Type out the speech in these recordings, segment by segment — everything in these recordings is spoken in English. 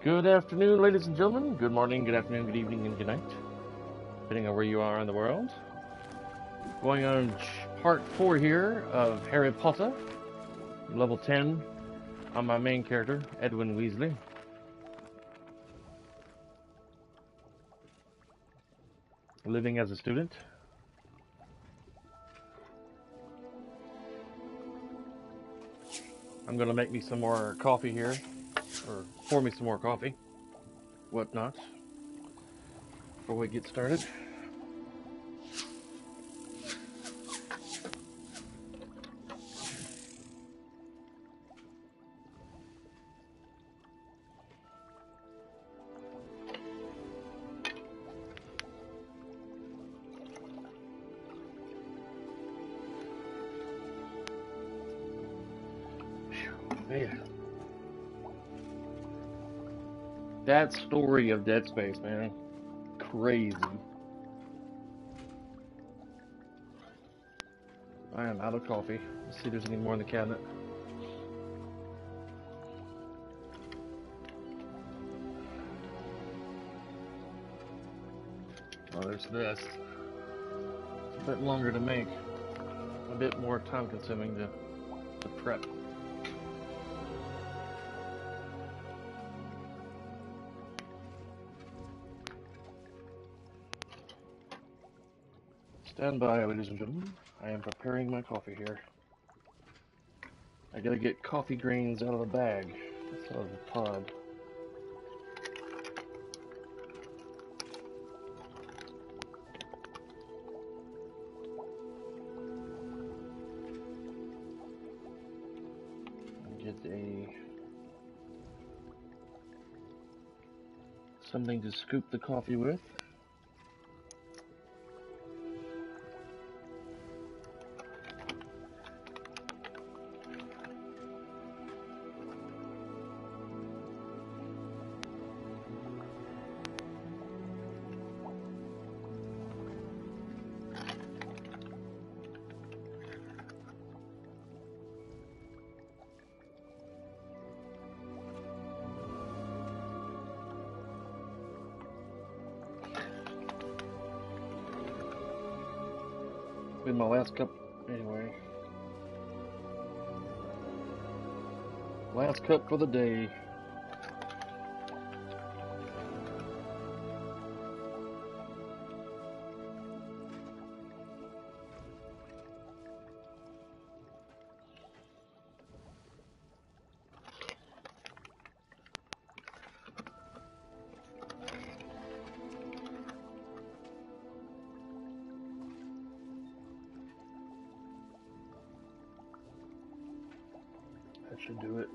Good afternoon, ladies and gentlemen. Good morning, good afternoon, good evening, and good night, depending on where you are in the world. Going on part 4 here of Harry Potter, level 10, on my main character, Edwin Weasley. Living as a student. I'm gonna make me some more coffee here, or pour me some more coffee, whatnot, before we get started. Man. That story of Dead Space, man. Crazy. I am out of coffee. Let's see if there's any more in the cabinet. Oh, there's this. It's a bit longer to make. A bit more time consuming to prep. Stand by, ladies and gentlemen. I am preparing my coffee here. I gotta get coffee grains out of the bag. That's out of the pod. Get something to scoop the coffee with. Been my last cup anyway. Last cup for the day. That should do it.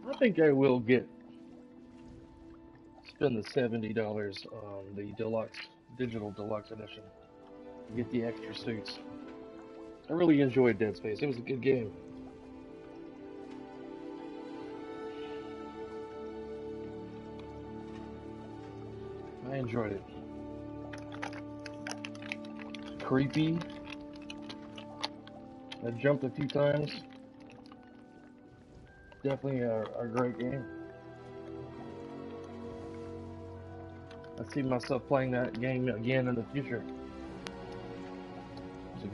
I think I will spend the $70 on the digital deluxe edition. Get the extra suits. I really enjoyed Dead Space. It was a good game. I enjoyed it. Creepy. I jumped a few times. Definitely a great game. I see myself playing that game again in the future. It's a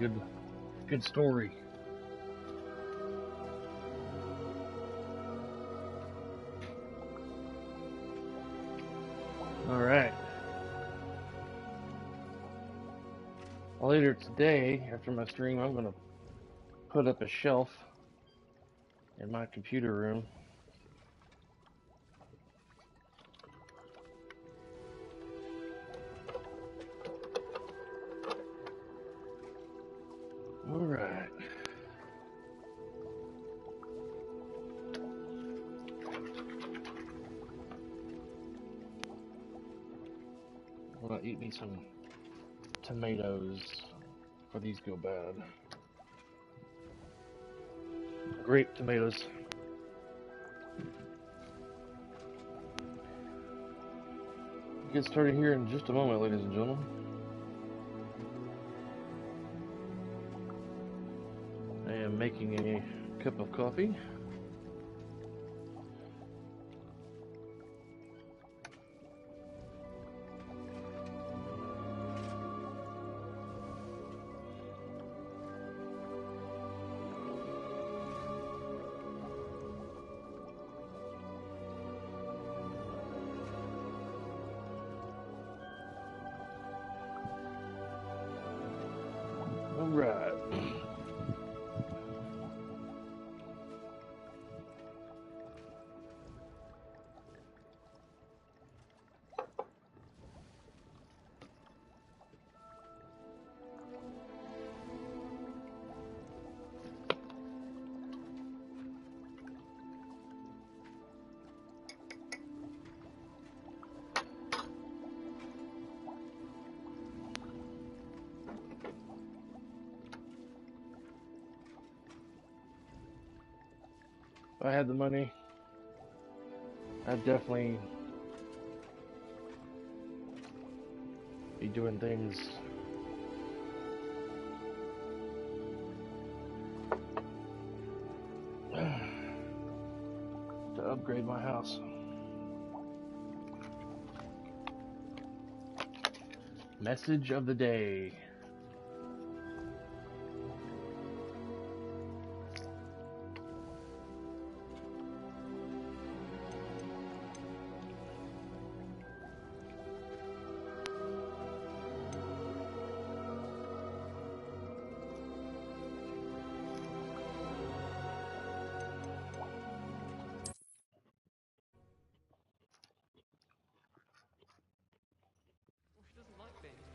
good story. All right. Later today, after my stream, I'm gonna put up a shelf in my computer room. All right. I'm gonna eat me some tomatoes before these go bad. Grape tomatoes. Get started here in just a moment, ladies and gentlemen. I am making a cup of coffee. If I had the money, I'd definitely be doing things to upgrade my house. Message of the day.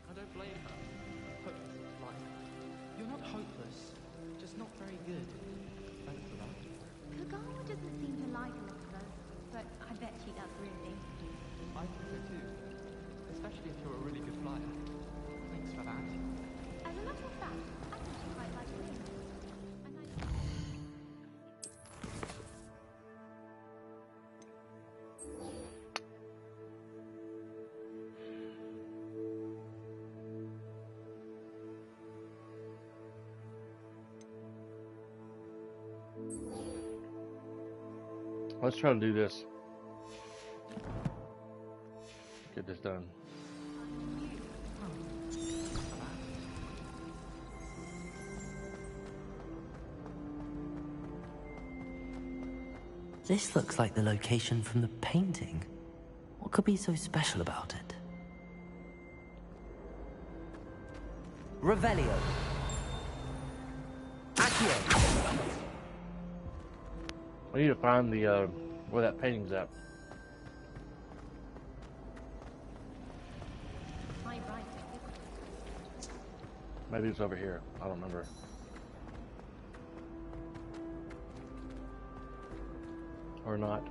I don't blame her. Hopeless looks like. You're not hopeless, just not very good. Thanks for that. Kagawa doesn't seem to like Elizabeth, but I bet she does really. I think so too. Especially if you're a really good flyer. Thanks for that. As a matter of fact, I think she quite likes me. And I... Let's try to do this. Get this done. This looks like the location from the painting. What could be so special about it? Revelio. Accio. I need to find the where that painting's at. My right. Maybe it's over here. I don't remember. Or not.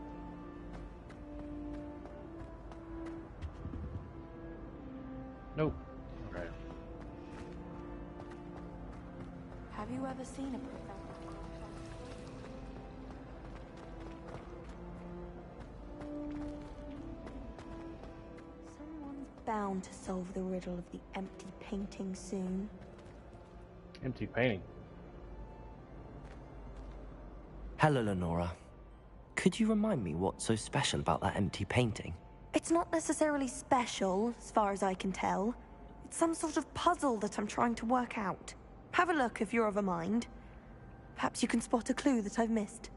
Nope. Okay. Have you ever seen a professor? Someone's bound to solve the riddle of the empty painting soon. Empty painting. Hello, Lenora. Could you remind me what's so special about that empty painting? It's not necessarily special, as far as I can tell. It's some sort of puzzle that I'm trying to work out. Have a look if you're of a mind. Perhaps you can spot a clue that I've missed.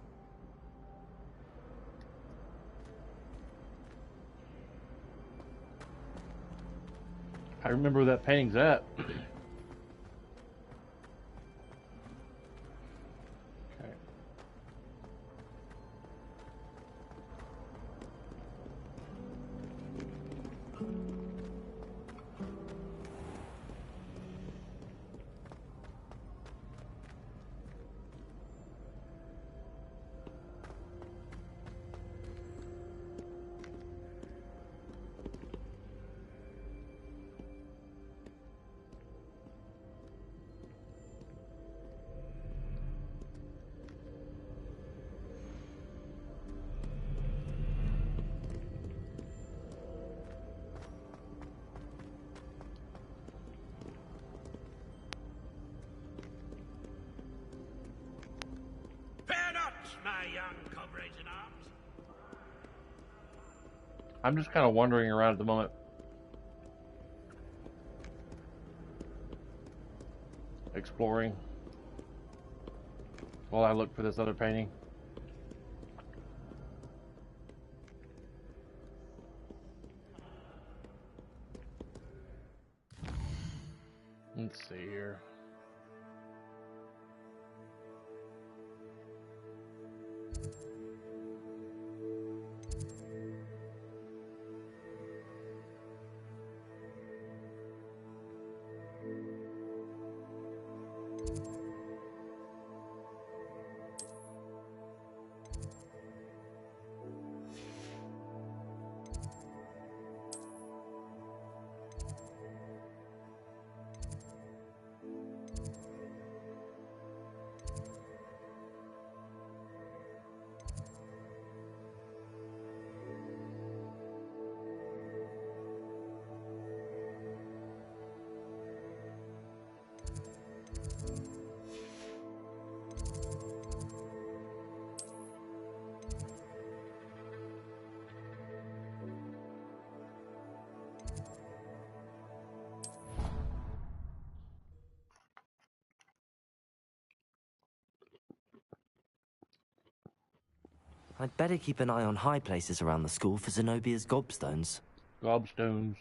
I remember where that painting's at. Okay. My young comrades in arms. I'm just kind of wandering around at the moment. Exploring. While I look for this other painting. Let's see here. I'd better keep an eye on high places around the school for Zenobia's gobstones. Gobstones.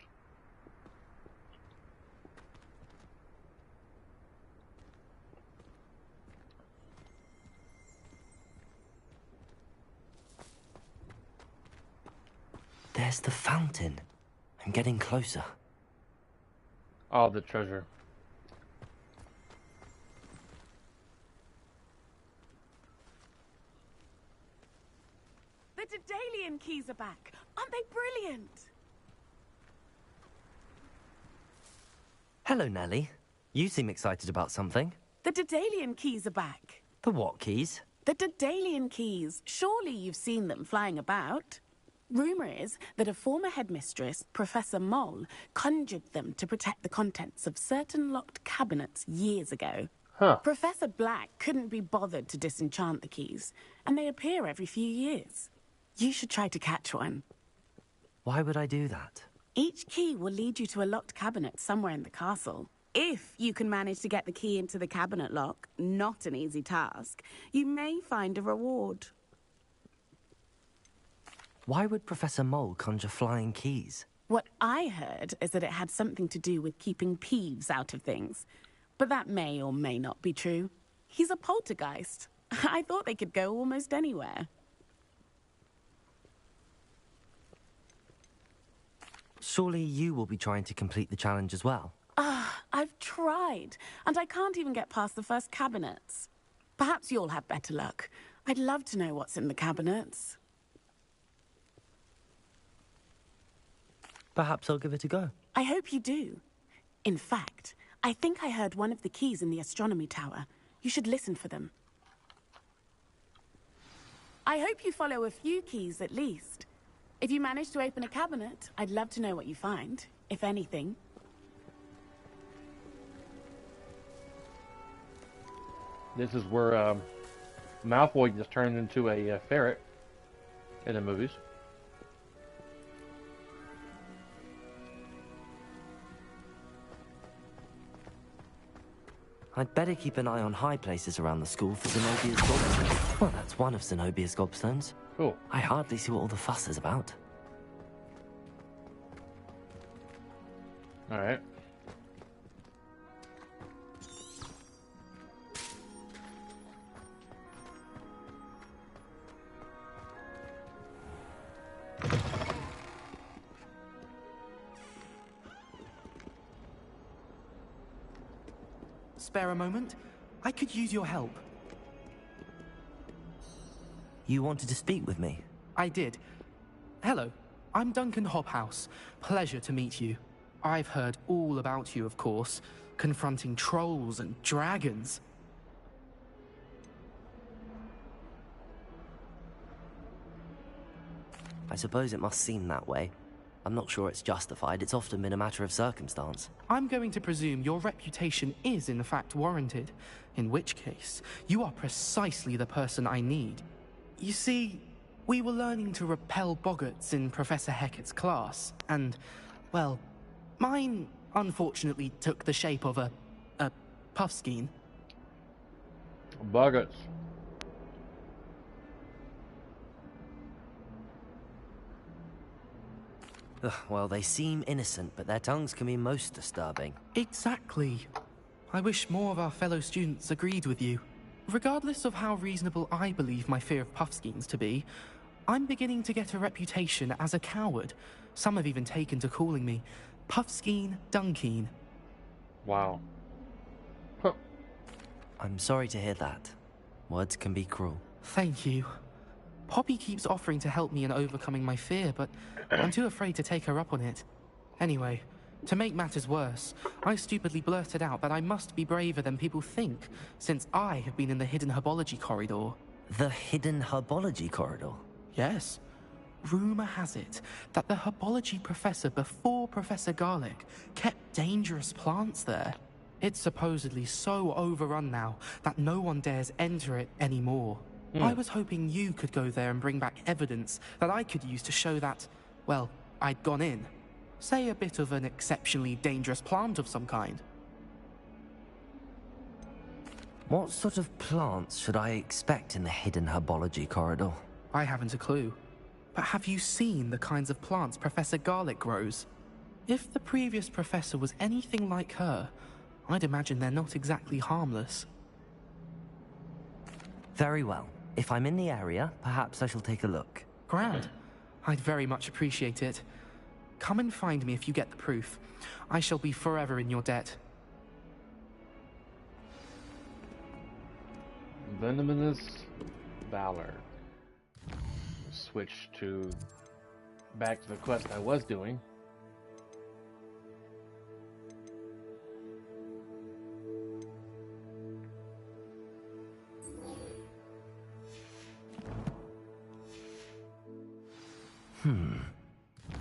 There's the fountain. I'm getting closer. Oh, the treasure. The Daedalian keys are back. Aren't they brilliant? Hello, Nellie. You seem excited about something. The Daedalian keys are back. The what keys? The Daedalian keys. Surely you've seen them flying about. Rumour is that a former headmistress, Professor Moll, conjured them to protect the contents of certain locked cabinets years ago. Huh. Professor Black couldn't be bothered to disenchant the keys, and they appear every few years. You should try to catch one. Why would I do that? Each key will lead you to a locked cabinet somewhere in the castle. If you can manage to get the key into the cabinet lock, not an easy task, you may find a reward. Why would Professor Mole conjure flying keys? What I heard is that it had something to do with keeping Peeves out of things. But that may or may not be true. He's a poltergeist. I thought they could go almost anywhere. Surely you will be trying to complete the challenge as well. I've tried, and I can't even get past the first cabinets. Perhaps you'll have better luck. I'd love to know what's in the cabinets. Perhaps I'll give it a go. I hope you do. In fact, I think I heard one of the keys in the astronomy tower. You should listen for them. I hope you follow a few keys at least. If you manage to open a cabinet, I'd love to know what you find, if anything. This is where Malfoy just turned into a ferret in the movies. I'd better keep an eye on high places around the school for Zenobia's gobstones. Well, that's one of Zenobia's gobstones. Cool. I hardly see what all the fuss is about. All right. Spare a moment? I could use your help. You wanted to speak with me? I did. Hello, I'm Duncan Hobhouse. Pleasure to meet you. I've heard all about you, of course, confronting trolls and dragons. I suppose it must seem that way. I'm not sure it's justified. It's often been a matter of circumstance. I'm going to presume your reputation is in fact warranted, in which case, you are precisely the person I need. You see, we were learning to repel boggarts in Professor Hecat's class, and, well, mine unfortunately took the shape of a puffskein. Boggarts. Ugh, well, they seem innocent, but their tongues can be most disturbing. Exactly. I wish more of our fellow students agreed with you. Regardless of how reasonable I believe my fear of puffskeins to be, I'm beginning to get a reputation as a coward. Some have even taken to calling me Puffskeen Dunkeen. Wow. Huh. I'm sorry to hear that. Words can be cruel. Thank you. Poppy keeps offering to help me in overcoming my fear, but I'm too afraid to take her up on it. Anyway, to make matters worse, I stupidly blurted out that I must be braver than people think, since I have been in the hidden herbology corridor. The hidden herbology corridor? Yes. Rumor has it that the herbology professor before Professor Garlick kept dangerous plants there. It's supposedly so overrun now that no one dares enter it anymore. I was hoping you could go there and bring back evidence that I could use to show that, well, I'd gone in. Say a bit of an exceptionally dangerous plant of some kind. What sort of plants should I expect in the hidden herbology corridor? I haven't a clue. But have you seen the kinds of plants Professor Garlick grows? If the previous professor was anything like her, I'd imagine they're not exactly harmless. Very well. If I'm in the area, perhaps I shall take a look. Grand. I'd very much appreciate it. Come and find me if you get the proof. I shall be forever in your debt. Venomous Valor. Switch to back to the quest I was doing.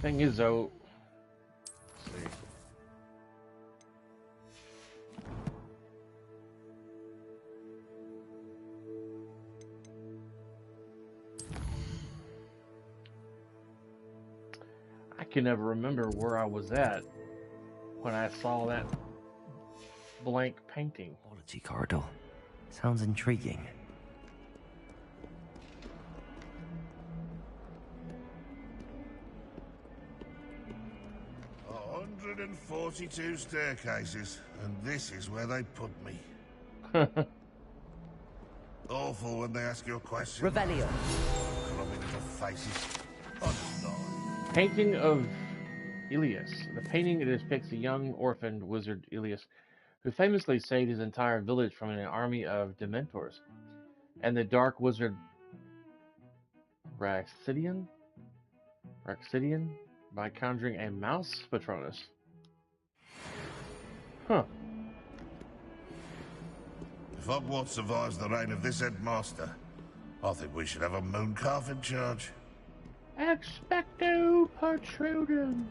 Thing is though, let's see. I can never remember where I was at when I saw that blank painting. Quality corridor. Sounds intriguing. A 142 staircases, and this is where they put me. Awful when they ask you a question. Revelio. Clubby little faces. Understand. Painting of Ilias. The painting depicts a young orphaned wizard Ilias, who famously saved his entire village from an army of Dementors, and the dark wizard Raxidian by conjuring a mouse Patronus. Huh. If Hogwarts survives the reign of this headmaster, I think we should have a mooncalf in charge. Expecto Patronum.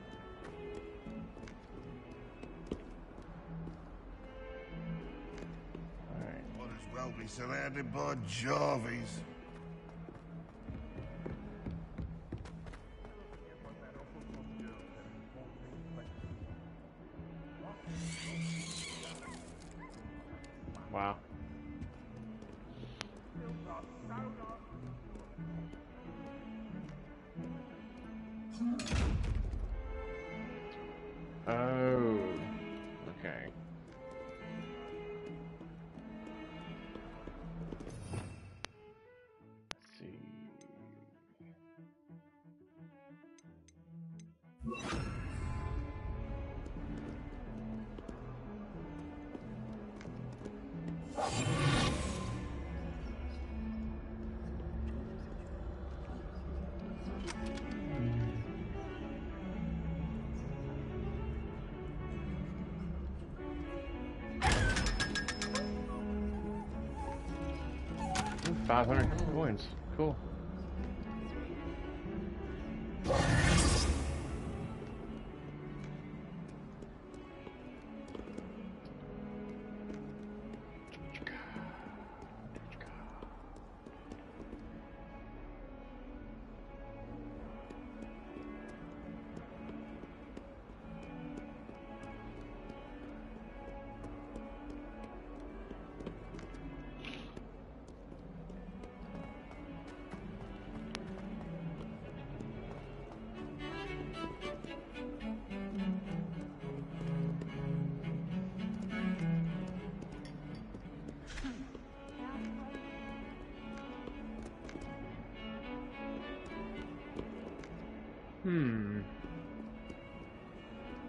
Alright. Might as well be surrounded by Jarvies. Wow. Oh, okay. Let's see. Ooh, 500 coins. Cool.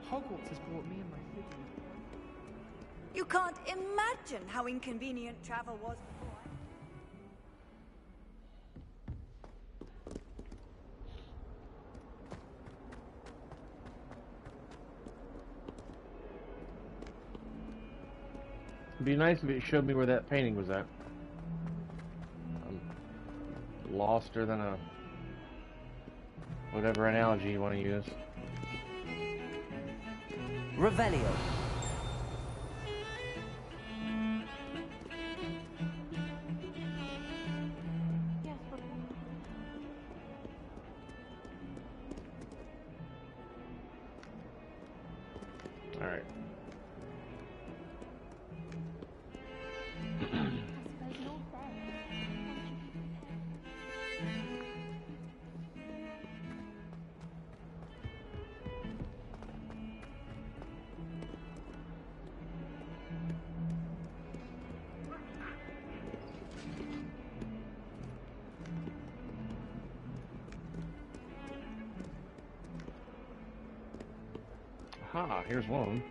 Hogwarts has brought me and my city. You can't imagine how inconvenient travel was before. It'd be nice if it showed me where that painting was at. I'm loster than a... whatever analogy you want to use. Revelio. Yes, but Alright. I suppose you're fair. Aha, here's one.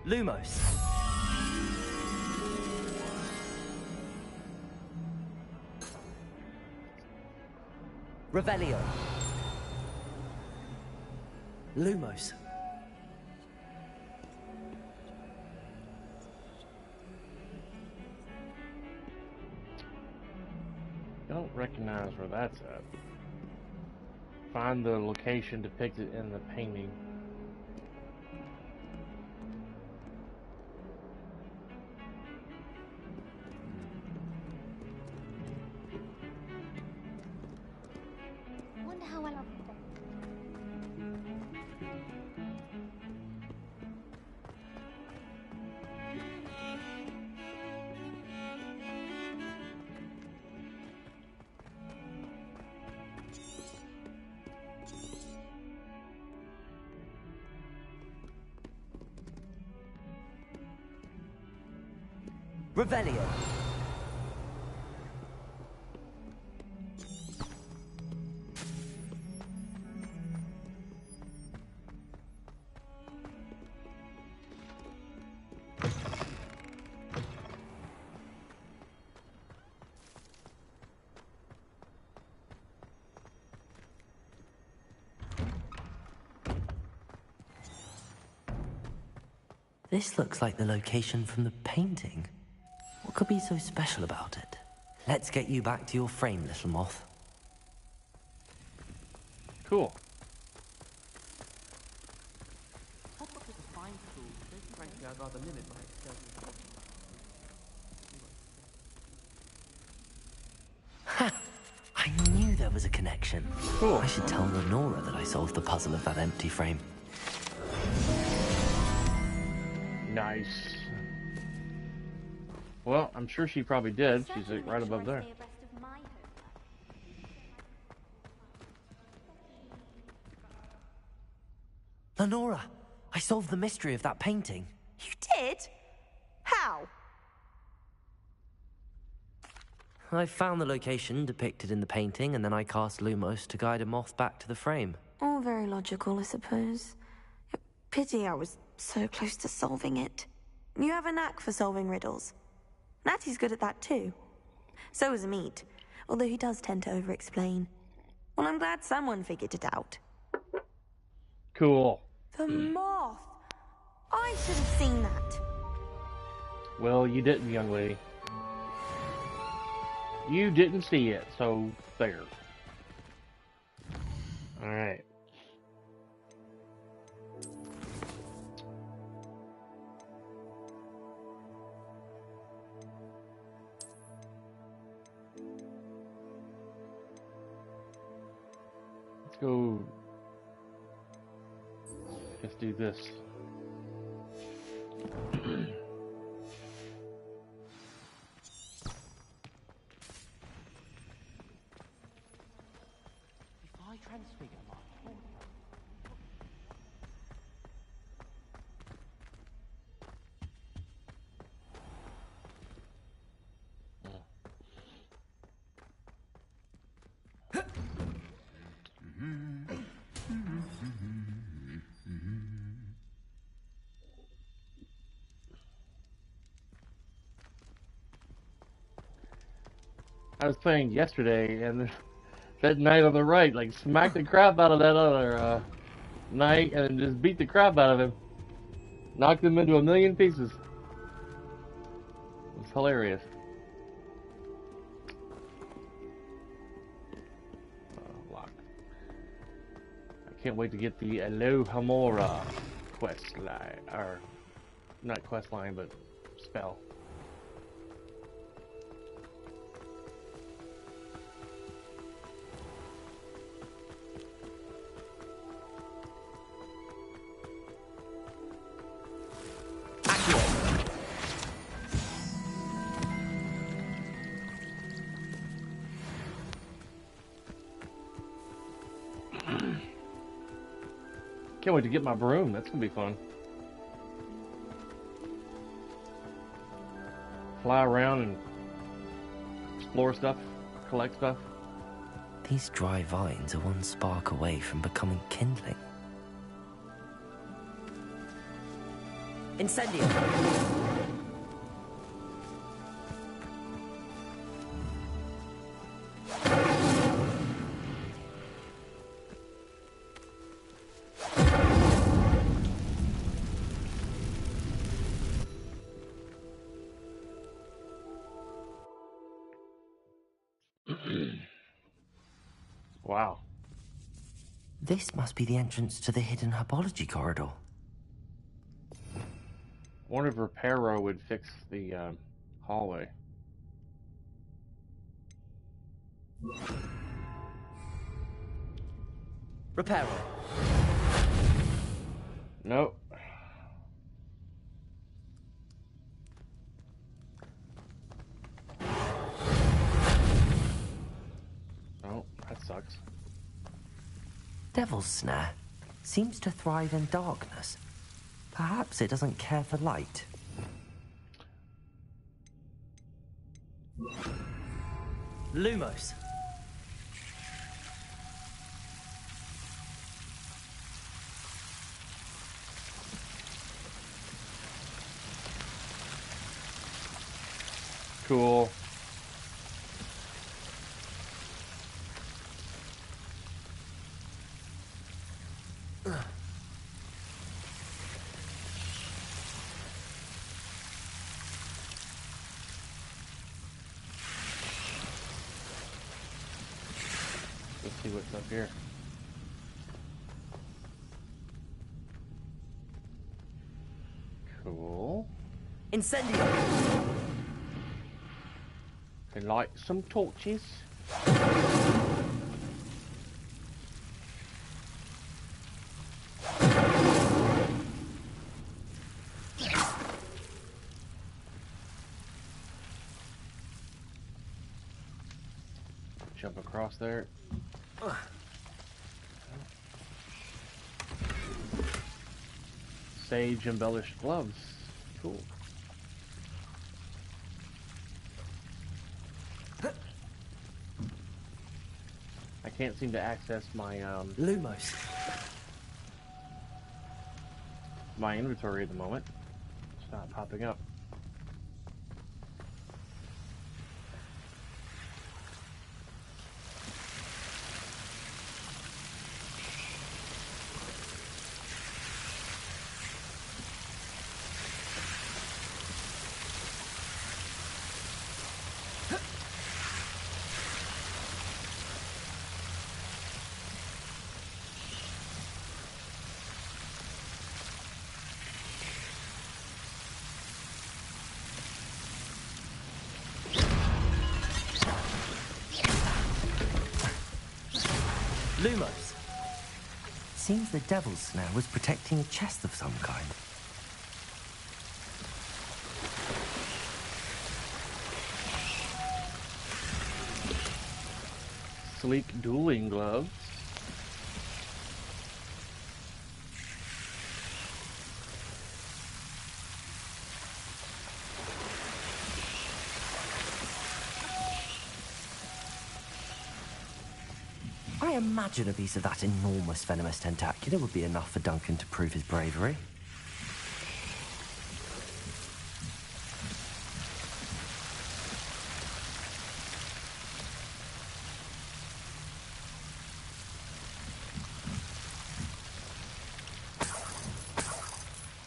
Lumos. Revelio. Lumos. Don't recognize where that's at. Find the location depicted in the painting. Wonder how well I've got. Revelio. This looks like the location from the painting. What could be so special about it? Let's get you back to your frame, little moth. Cool. Hufflepuff is a fine school, but don't frankly I'd rather limit my excursions. Ha! I knew there was a connection. Cool. I should tell Lenora that I solved the puzzle of that empty frame. Nice. Well, I'm sure she probably did. She's Certainly right make above sure I there. stay abreast of my homework. Lenora, I solved the mystery of that painting. You did? How? I found the location depicted in the painting, and then I cast Lumos to guide a moth back to the frame. All very logical, I suppose. Pity I was so close to solving it. You have a knack for solving riddles. Natty's good at that too. So is Amit, although he does tend to over-explain. Well, I'm glad someone figured it out. Cool. The moth! I should have seen that. Well, you didn't, young lady. You didn't see it, so there. Alright. Let's go. Let's do this. If I transfigure my whole I was playing yesterday, and that knight on the right, like, smacked the crap out of that other knight, and just beat the crap out of him. Knocked him into a million pieces. It was hilarious. Lock. I can't wait to get the Alohomora quest line, or not quest line, but spell. Can't wait to get my broom. That's gonna be fun. Fly around and explore stuff. collect stuff. These dry vines are one spark away from becoming kindling. Incendio! Wow. This must be the entrance to the hidden herbology corridor. I wonder if Reparo would fix the hallway. Reparo. Nope. Oh, that sucks. Devil's Snare seems to thrive in darkness. Perhaps it doesn't care for light. Lumos. Cool. Let's see what's up here. Cool. Incendio! Can light some torches. Jump across there. Sage embellished gloves. Cool. I can't seem to access my Lumos. my inventory at the moment. It's not popping up. Lumos. Seems the Devil's Snare was protecting a chest of some kind. Sleek dueling gloves. I imagine a piece of that enormous venomous tentacular would be enough for Duncan to prove his bravery.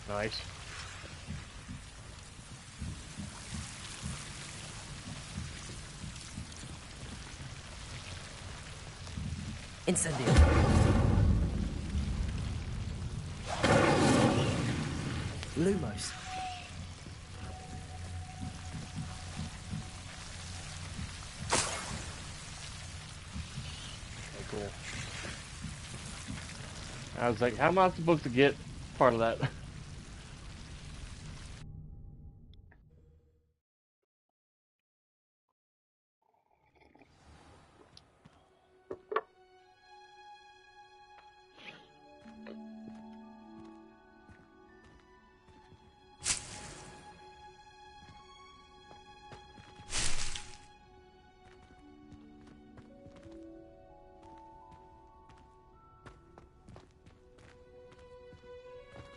Nice. Incendio. Lumos. Okay, cool. I was like, how am I supposed to get part of that?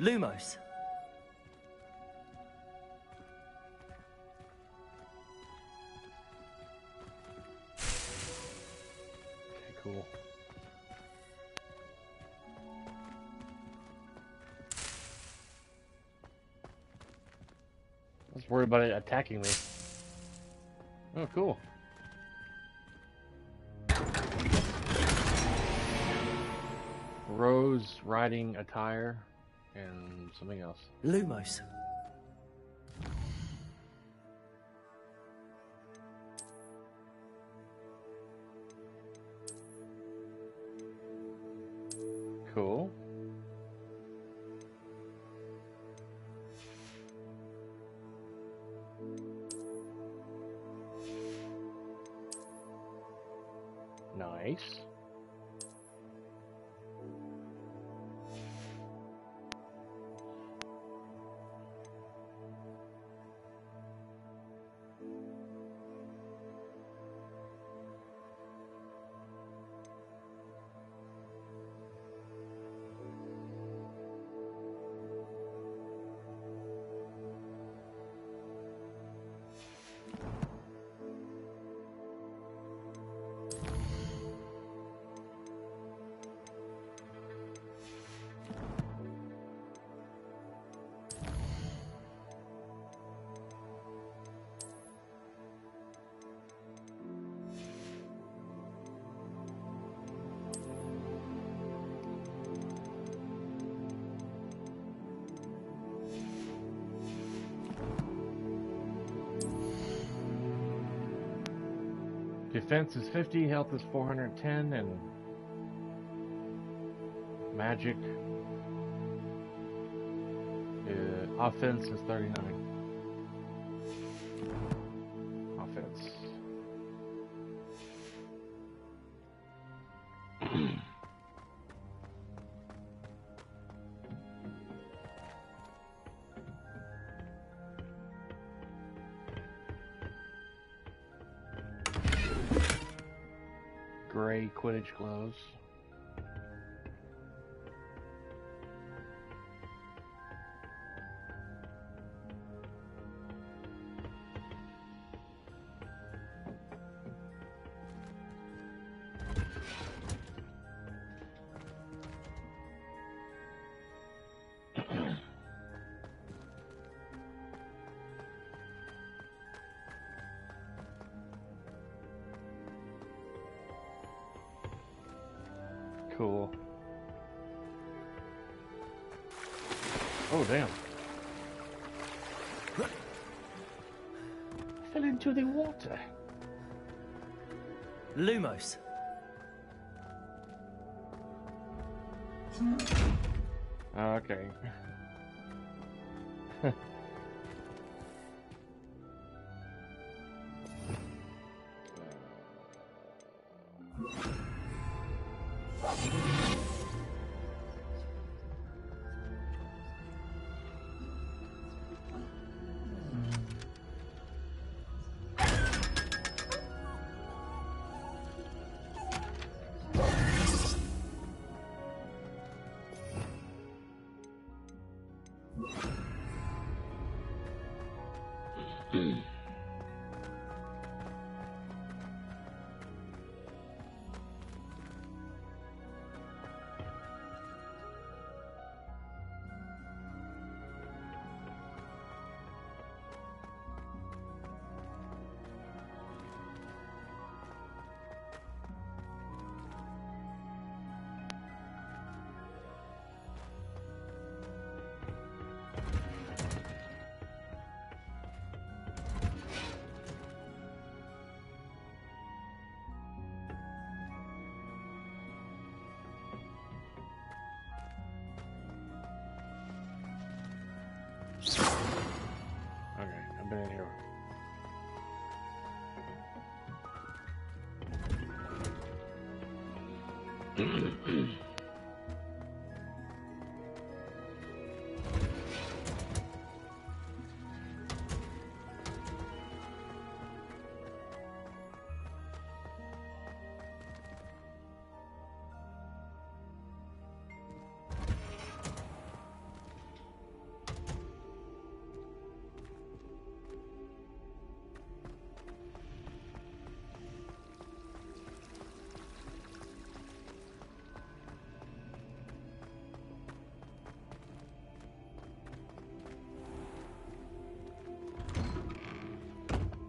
Lumos. Okay, cool. I was worried about it attacking me. Oh, cool. Rose riding attire and something else. Lumos. Cool. Nice. Defense is 50, health is 410, and magic offense is 39. Offense. Gray Quidditch gloves. Cool. Oh, damn. Fell into the water. Lumos. Okay. Okay, I've been in here.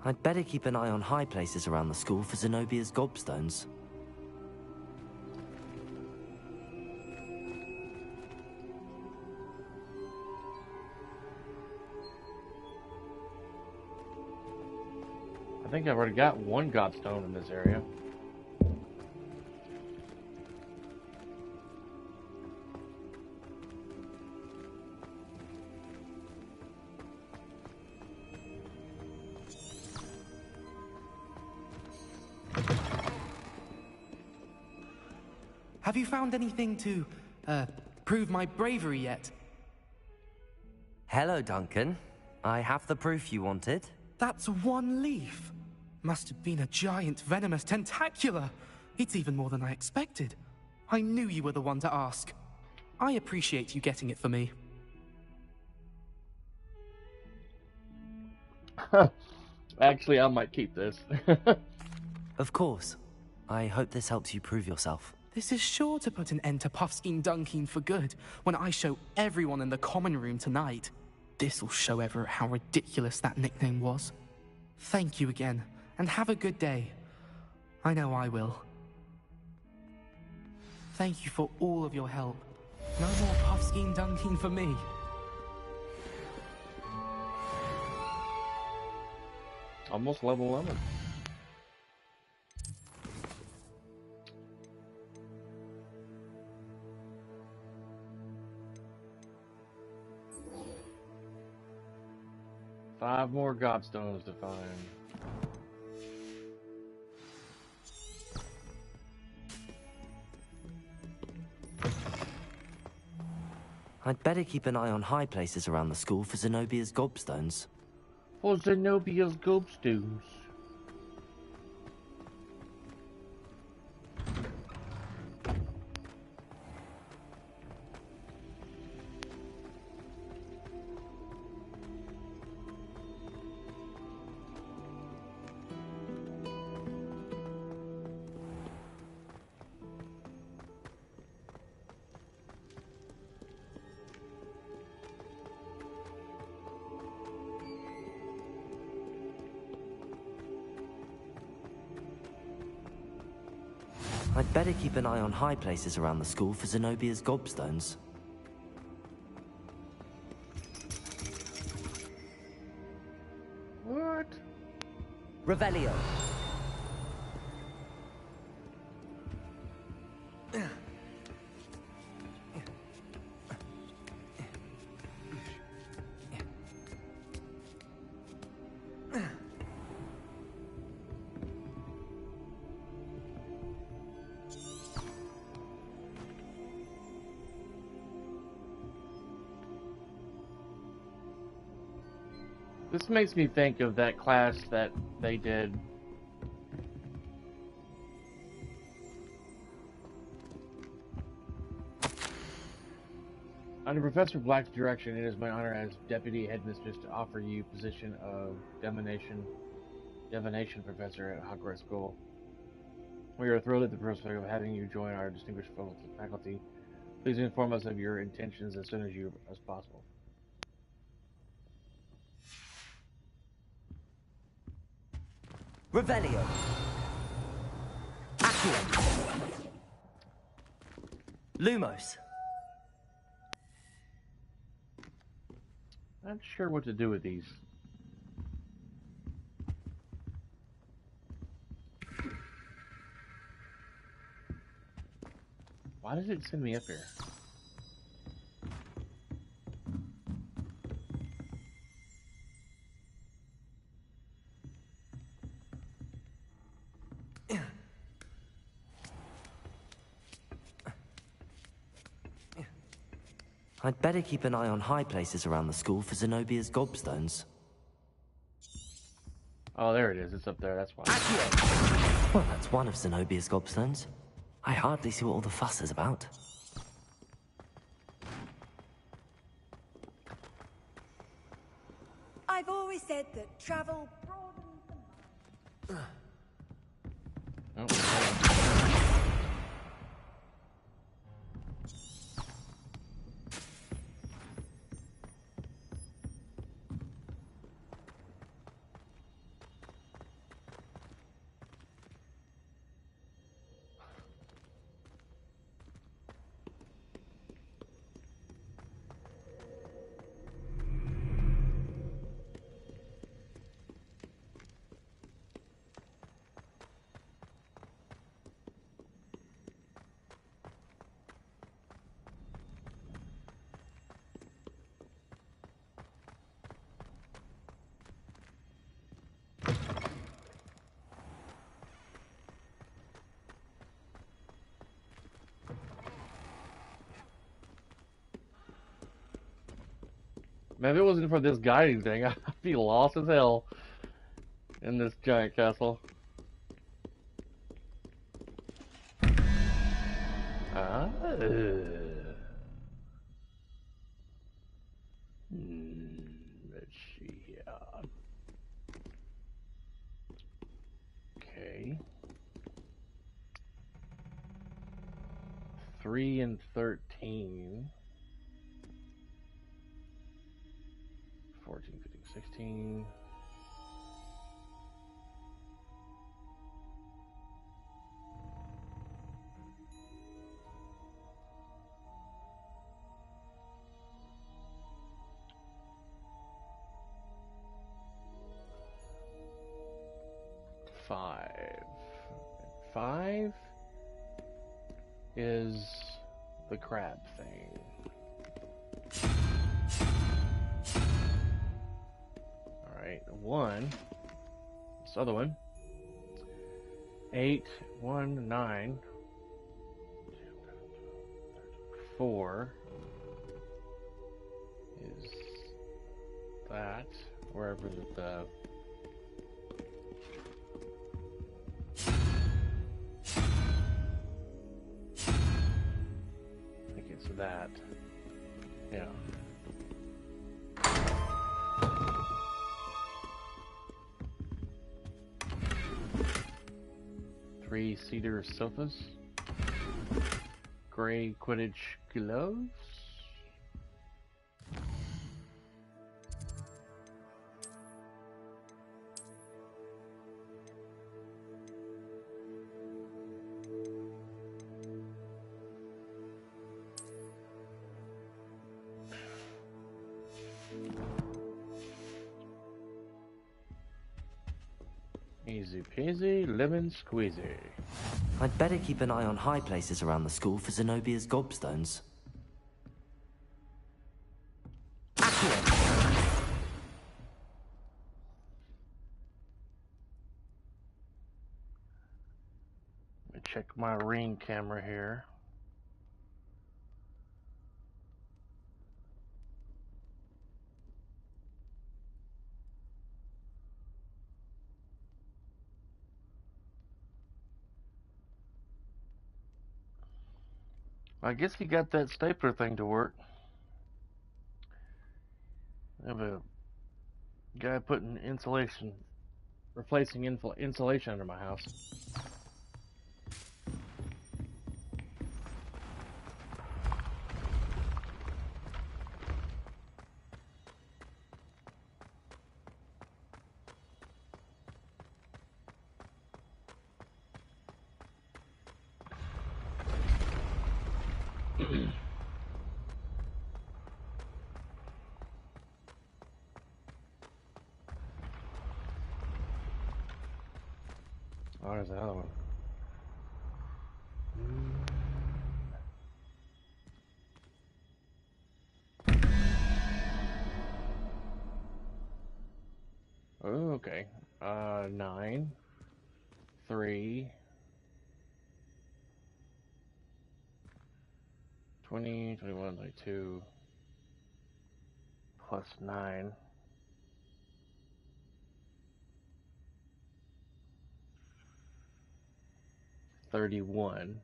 I'd better keep an eye on high places around the school for Zenobia's gobstones. I think I've already got one godstone in this area. Have you found anything to, prove my bravery yet? Hello, Duncan. I have the proof you wanted. That's one leaf. Must have been a giant venomous tentacula. It's even more than I expected. I knew you were the one to ask. I appreciate you getting it for me. Actually, I might keep this. Of course. I hope this helps you prove yourself. This is sure to put an end to Puffskein Dunkeen for good when I show everyone in the common room tonight. This'll show Everett how ridiculous that nickname was. Thank you again, and have a good day. I know I will. Thank you for all of your help. No more Puffskein Dunkeen for me. Almost level 11. Five more godstones to find. I'd better keep an eye on high places around the school for Zenobia's gobstones. For Zenobia's gobstones. I'd better keep an eye on high places around the school for Zenobia's gobstones. What? Revelio. This makes me think of that class that they did. Under Professor Black's direction, it is my honor as Deputy Headmistress to offer you position of Divination Professor at Hogwarts School. We are thrilled at the prospect of having you join our distinguished faculty. Please inform us of your intentions as soon as possible. Revelio. Accio. Lumos. Not sure what to do with these. Why does it send me up here? I'd better keep an eye on high places around the school for Zenobia's gobstones. Oh, there it is. It's up there. That's why. Accio. Well, that's one of Zenobia's gobstones. I hardly see what all the fuss is about. I've always said that travel broadens the mind. Oh, Man, if it wasn't for this guiding thing, I'd be lost as hell in this giant castle. Let's see here. Okay. 3 and 13. 14, 15, 16. Five is the crab thing. Alright, 1. This other one. 8, 1, 9. 4 is that. Wherever the that. Yeah. 3 cedar sofas. Gray Quidditch gloves. Easy peasy, lemon squeezy. I'd better keep an eye on high places around the school for Zenobia's gobstones. Let me check my ring camera here. I guess he got that stapler thing to work. I have a guy putting insulation, replacing insulation under my house. Oh, there's another one. Oh, okay. 9, 3, 20, 21, 22, plus 9. 31.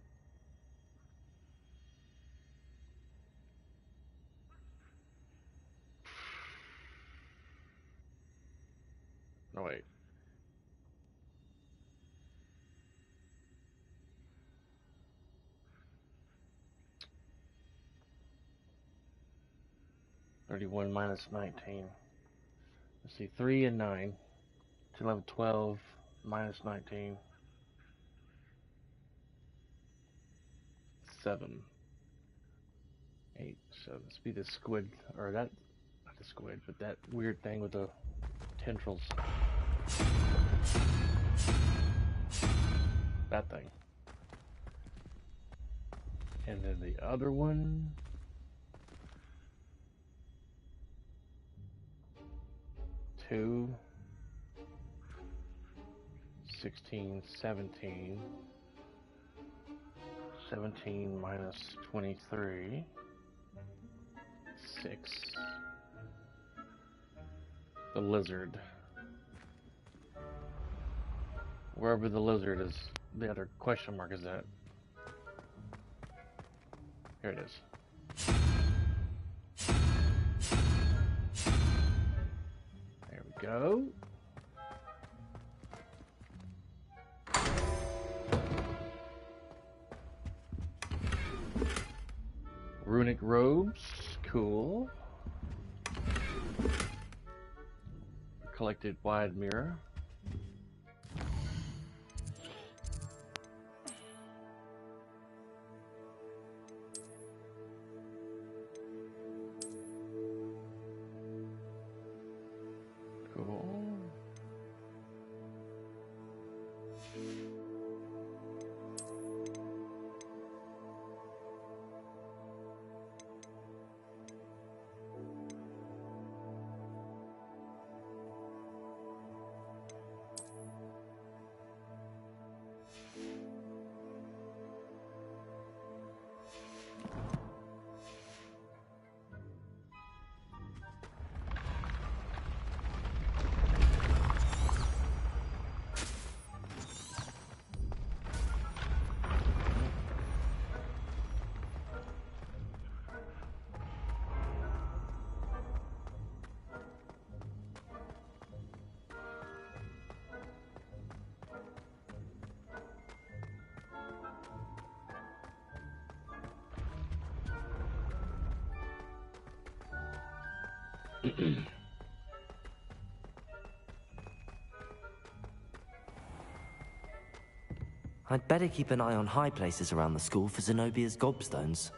No, wait. $31 minus 19. Let's see, 3 and 9. 11, 12 minus 19. 7. 8. So this be the squid, or that, not the squid, but that weird thing with the tendrils. That thing. And then the other one. 2. 16, 17. 17 minus 23. 6. The lizard. Wherever the lizard is, the other question mark is at. Here it is. There we go. Runic robes, cool. Collected wide mirror. Cool. I'd better keep an eye on high places around the school for Zenobia's gobstones.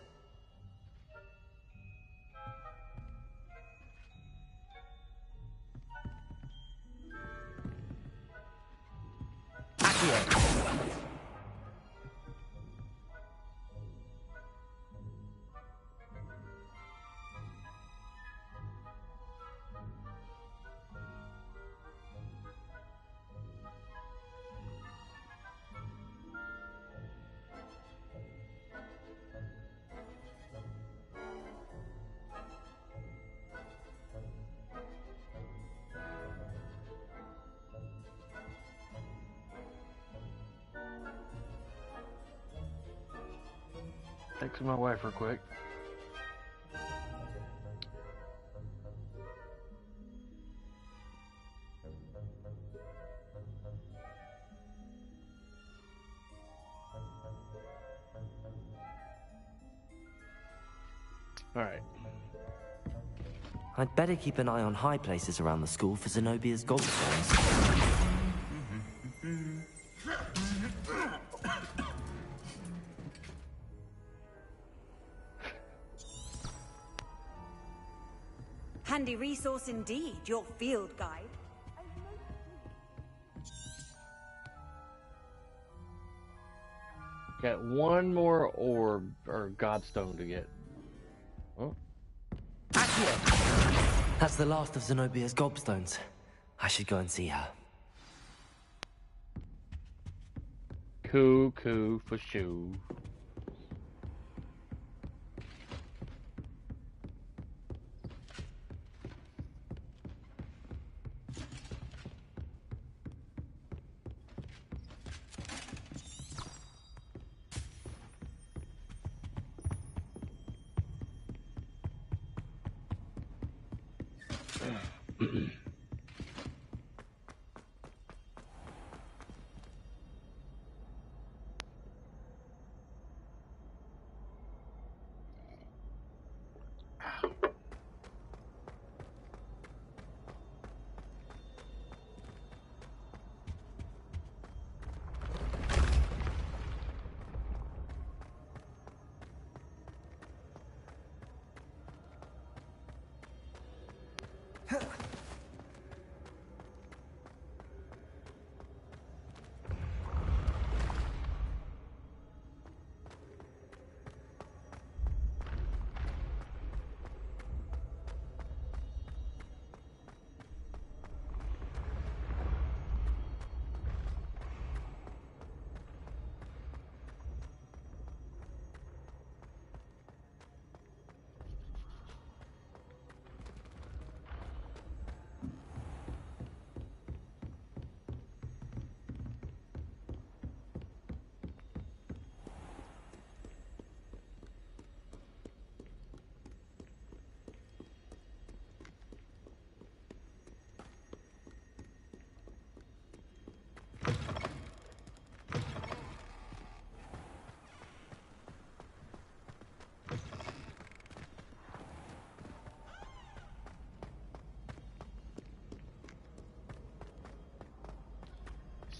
Text my wife real quick. Alright. I'd better keep an eye on high places around the school for Zenobia's gobstones. Handy resource indeed, your field guide. Got one more orb or godstone to get. Oh. That's the last of Zenobia's gobstones. I should go and see her. Coo for shoo.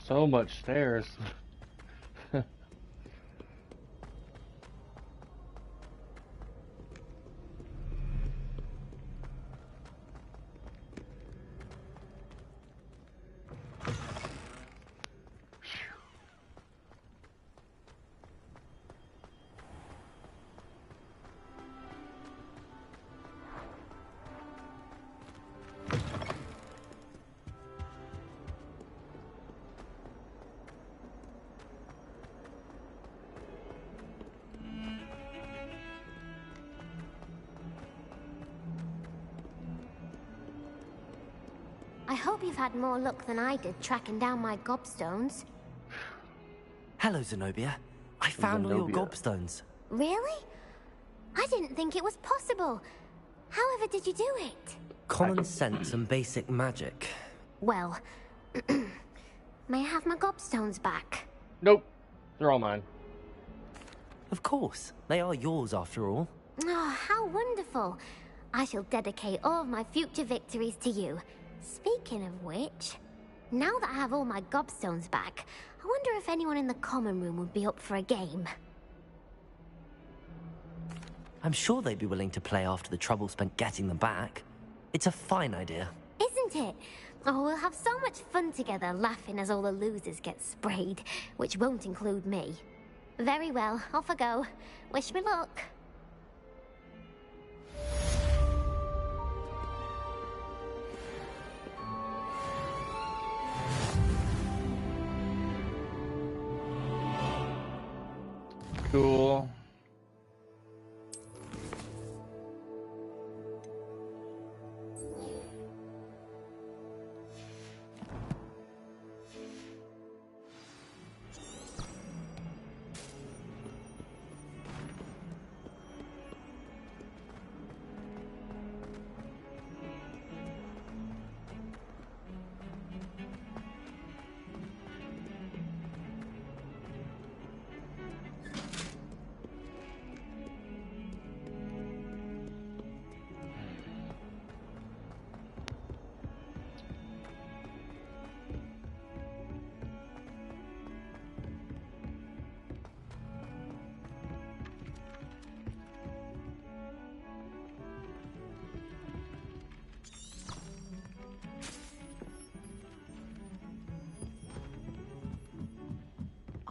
So much stairs. I hope you've had more luck than I did tracking down my gobstones. Hello, Zenobia. I found all your gobstones. Really? I didn't think it was possible. However did you do it? Common sense and basic magic. Well, may I have my gobstones back? Nope. They're all mine. Of course. They are yours after all. Oh, how wonderful. I shall dedicate all of my future victories to you. Speaking of which, now that I have all my gobstones back, I wonder if anyone in the common room would be up for a game. I'm sure they'd be willing to play after the trouble spent getting them back. It's a fine idea. Isn't it? Oh, we'll have so much fun together laughing as all the losers get sprayed, which won't include me. Very well, off I go. Wish me luck. Cool.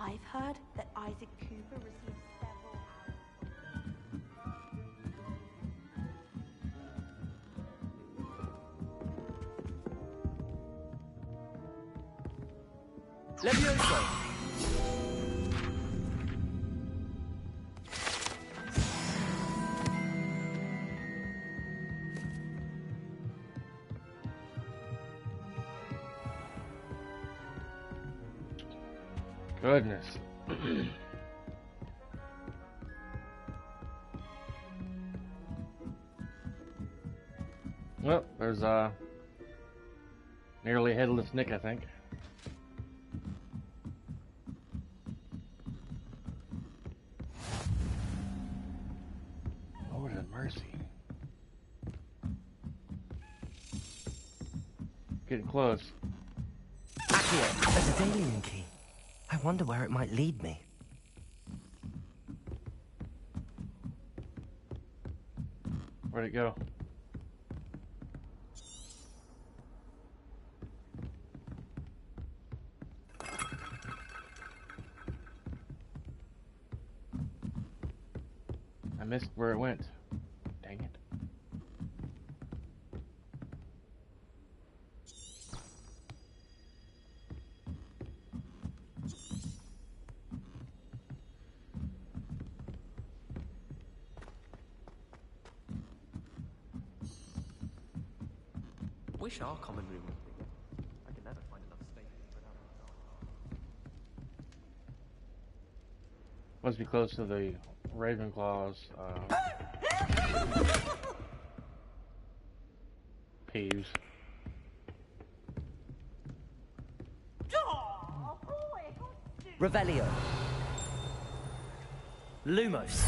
I've heard that Isaac Cooper received several Levioso! Goodness. Well, there's nearly headless Nick, I think. Lord have mercy. Getting close. Accio, there's a Daedalian key. I wonder where it might lead me. Where'd it go? I missed where it went. Dang it. Wish our common room was bigger. I could never find enough space without it. Must be close to the Ravenclaw's peeves. Revelio. Lumos.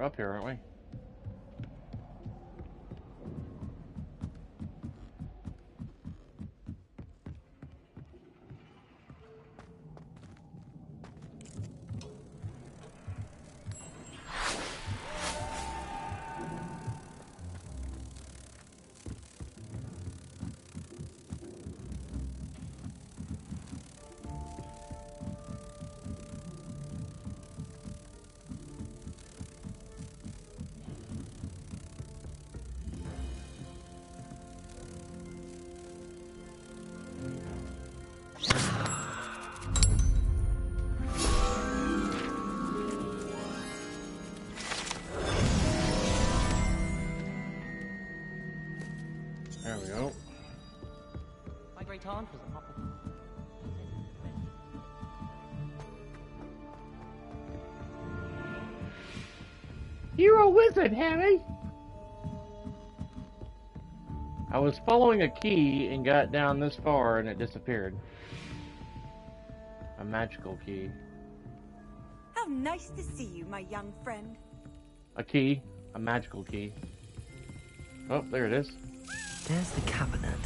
up here, aren't we? There we go. My great aunt was a Hufflepuff. You're a wizard, Harry! I was following a key and got down this far and it disappeared. A magical key. How nice to see you, my young friend. A key. A magical key. Oh, there it is. There's the cabinet.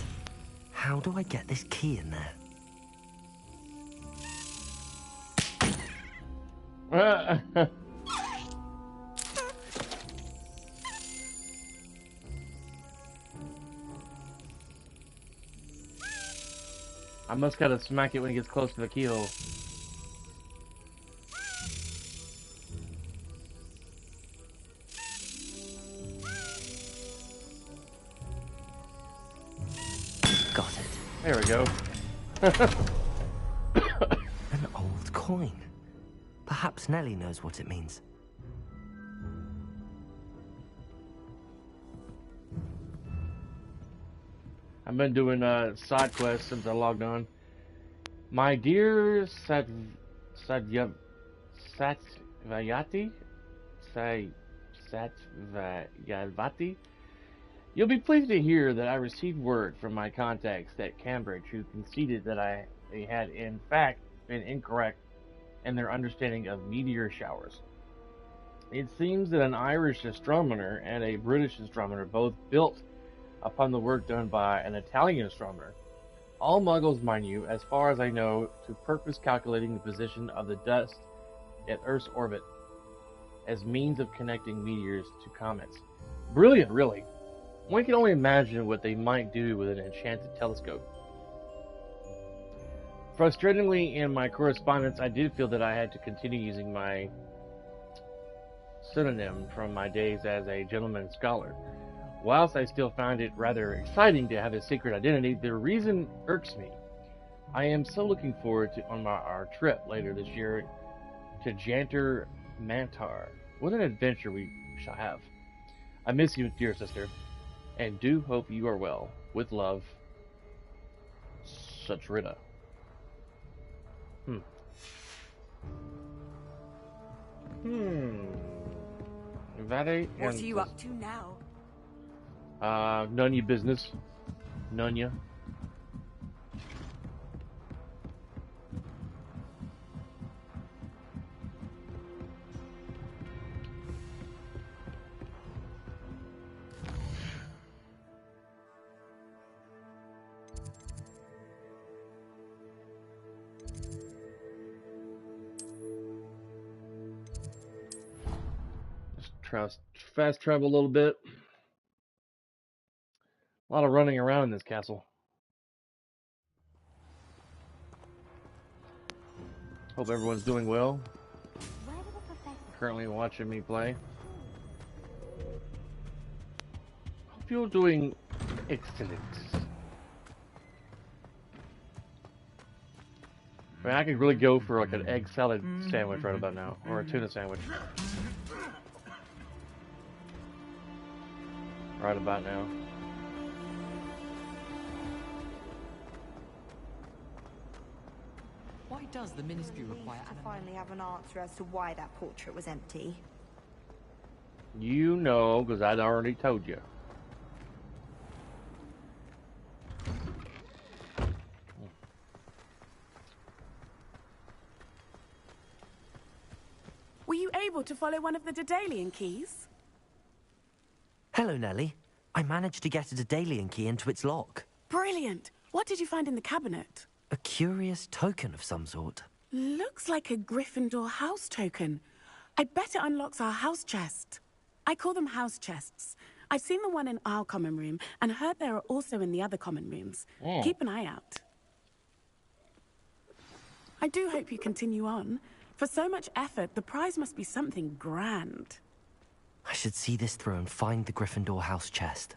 How do I get this key in there? I must gotta smack it when it gets close to the keyhole. Got it. There we go. An old coin. Perhaps Nellie knows what it means. I've been doing side quests since I logged on. My dear Satyavati, you'll be pleased to hear that I received word from my contacts at Cambridge who conceded that they had in fact been incorrect in their understanding of meteor showers. It seems that an Irish astronomer and a British astronomer both built upon the work done by an Italian astronomer. All muggles, mind you, as far as I know, to purpose calculating the position of the dust at Earth's orbit as means of connecting meteors to comets. Brilliant, really. One can only imagine what they might do with an enchanted telescope. Frustratingly, in my correspondence, I did feel that I had to continue using my pseudonym from my days as a gentleman scholar. Whilst I still found it rather exciting to have a secret identity, the reason irks me. I am so looking forward to our trip later this year to Jantar Mantar. What an adventure we shall have. I miss you, dear sister, and do hope you are well. With love, Suchrita. What are you up to now? None of your business. None ya. Just fast travel a little bit. A lot of running around in this castle. Hope everyone's doing well. Currently watching me play. Hope you're doing excellent. I mean, I could really go for like an egg salad sandwich right about now, or a tuna sandwich. Right about now. Why does the ministry require To finally have an answer as to why that portrait was empty. You know, because I'd already told you. Were you able to follow one of the Daedalian keys? Hello, Nellie. I managed to get a Daedalian key into its lock. Brilliant! What did you find in the cabinet? A curious token of some sort. Looks like a Gryffindor house token. I bet it unlocks our house chest. I call them house chests. I've seen the one in our common room and heard there are also in the other common rooms. Keep an eye out. I do hope you continue on. For so much effort, the prize must be something grand. I should see this through and find the Gryffindor house chest.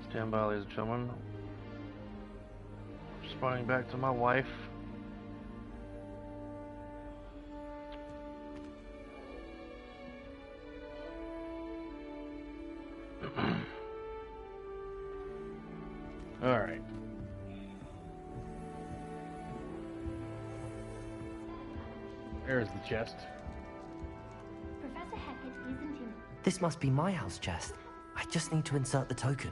Stand by, ladies and gentlemen. Responding back to my wife. All right. There's the chest. Professor Hecat isn't in. This must be my house chest. I just need to insert the token.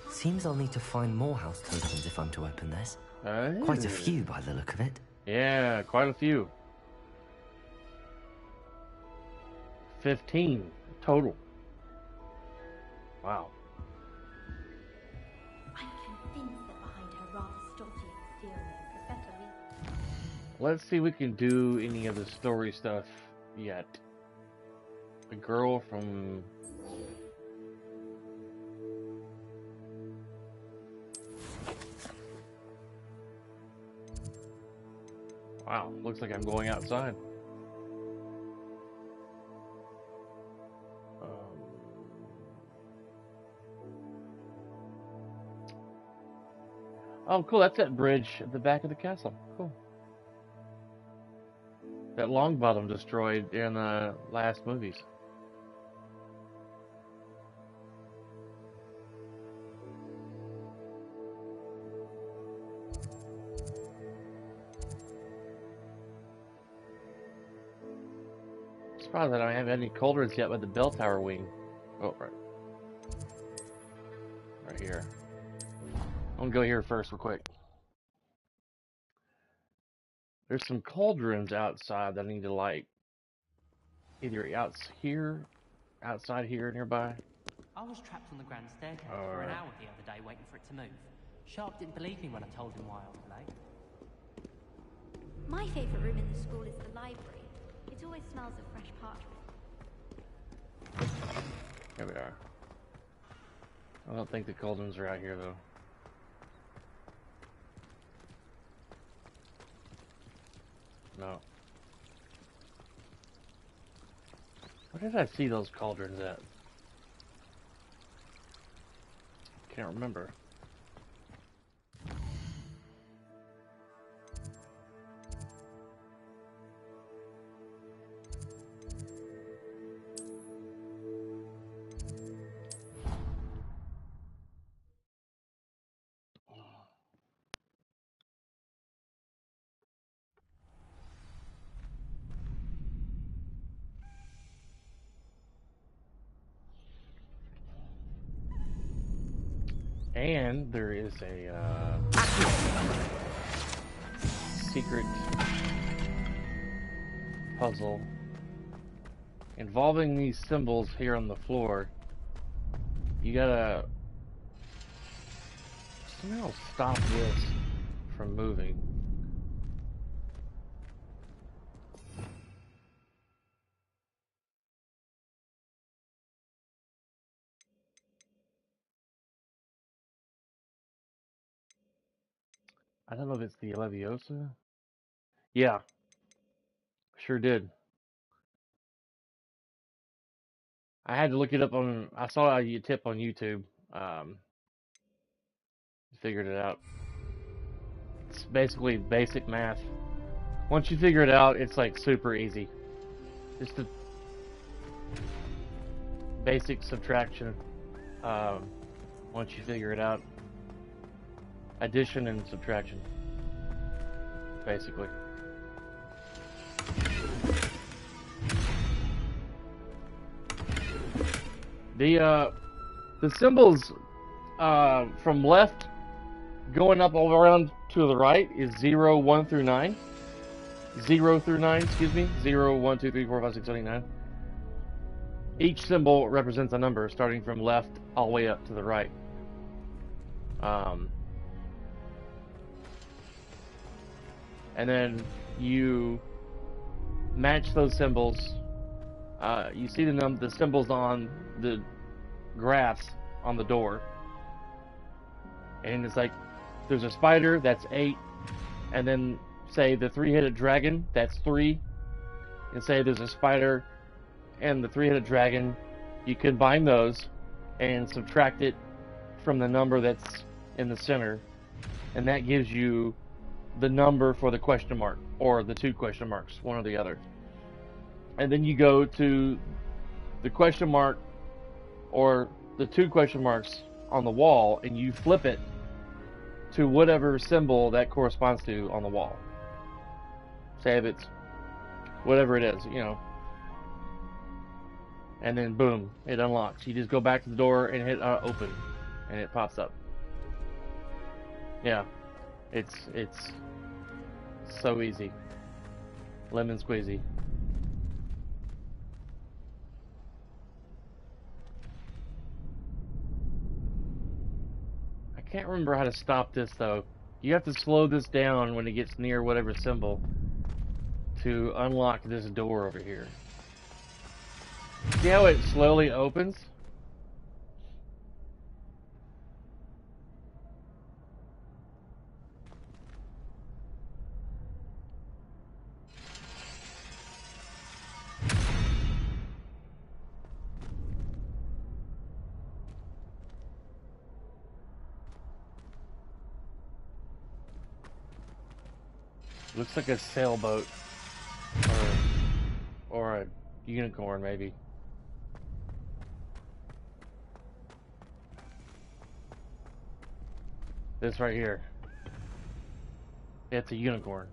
Seems I'll need to find more house tokens if I'm to open this. Quite a few by the look of it. Yeah, quite a few. 15 total. Wow. I'm convinced that behind her rather stodgy exterior, Professor Lee. Let's see if we can do any of the story stuff yet. The girl from... Wow, looks like I'm going outside. Oh, cool, that's that bridge at the back of the castle. Cool. That Longbottom destroyed in the last movies. Surprised that I don't have any cauldrons yet with the bell tower wing. Oh, right. Right here. I'm gonna go here first real quick. There's some cauldrons outside that I need to light. Either outside here nearby. I was trapped on the grand staircase for an hour the other day waiting for it to move. Sharp didn't believe me when I told him why I was late. My favourite room in the school is the library. It always smells of fresh parchment. Here we are. I don't think the cauldrons are out here though. No. Where did I see those cauldrons at? Can't remember. And there is a secret puzzle involving these symbols here on the floor. You gotta somehow stop this from moving. I don't know if it's the Leviosa. Yeah, sure did. I had to look it up on. I saw a tip on YouTube. Um, Figured it out. It's basically basic math. Once you figure it out, it's like super easy. Just the basic subtraction. Once you figure it out, addition and subtraction, basically. The symbols from left going up all around to the right is 0, 1 through 9. 0 through 9, excuse me. 0, 1, 2, 3, 4, 5, 6, 7, 8, 9. Each symbol represents a number starting from left all the way up to the right. And then you match those symbols. You see the symbols on the graphs on the door. And it's like, there's a spider, that's 8. And then say the 3-headed dragon, that's 3. And say there's a spider and the 3-headed dragon, you combine those and subtract it from the number that's in the center. And that gives you the number for the question mark, or the 2 question marks, one or the other. And then you go to the question mark or the 2 question marks on the wall and you flip it to whatever symbol that corresponds to on the wall. Say if it's whatever it is, you know. And then boom, it unlocks. You just go back to the door and hit open and it pops up. Yeah. It's so easy. Lemon squeezy. I can't remember how to stop this though. You have to slow this down when it gets near whatever symbol to unlock this door over here. See how it slowly opens? Looks like a sailboat. Or a unicorn, maybe. This right here. It's a unicorn.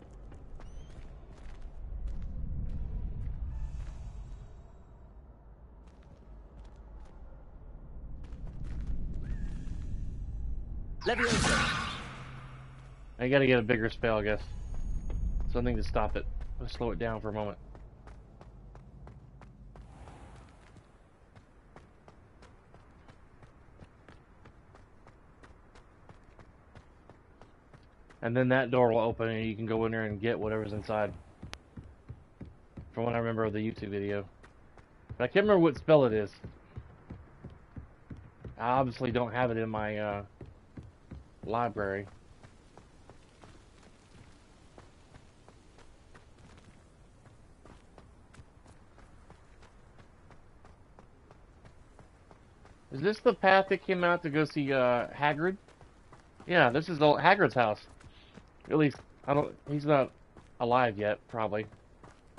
Leviosa. I gotta get a bigger spell, I guess. Something to stop it. Let's slow it down for a moment. And then that door will open and you can go in there and get whatever's inside. From what I remember of the YouTube video. But I can't remember what spell it is. I obviously don't have it in my library. Is this the path that came out to go see Hagrid? Yeah, this is Hagrid's house. At least, he's not alive yet, probably,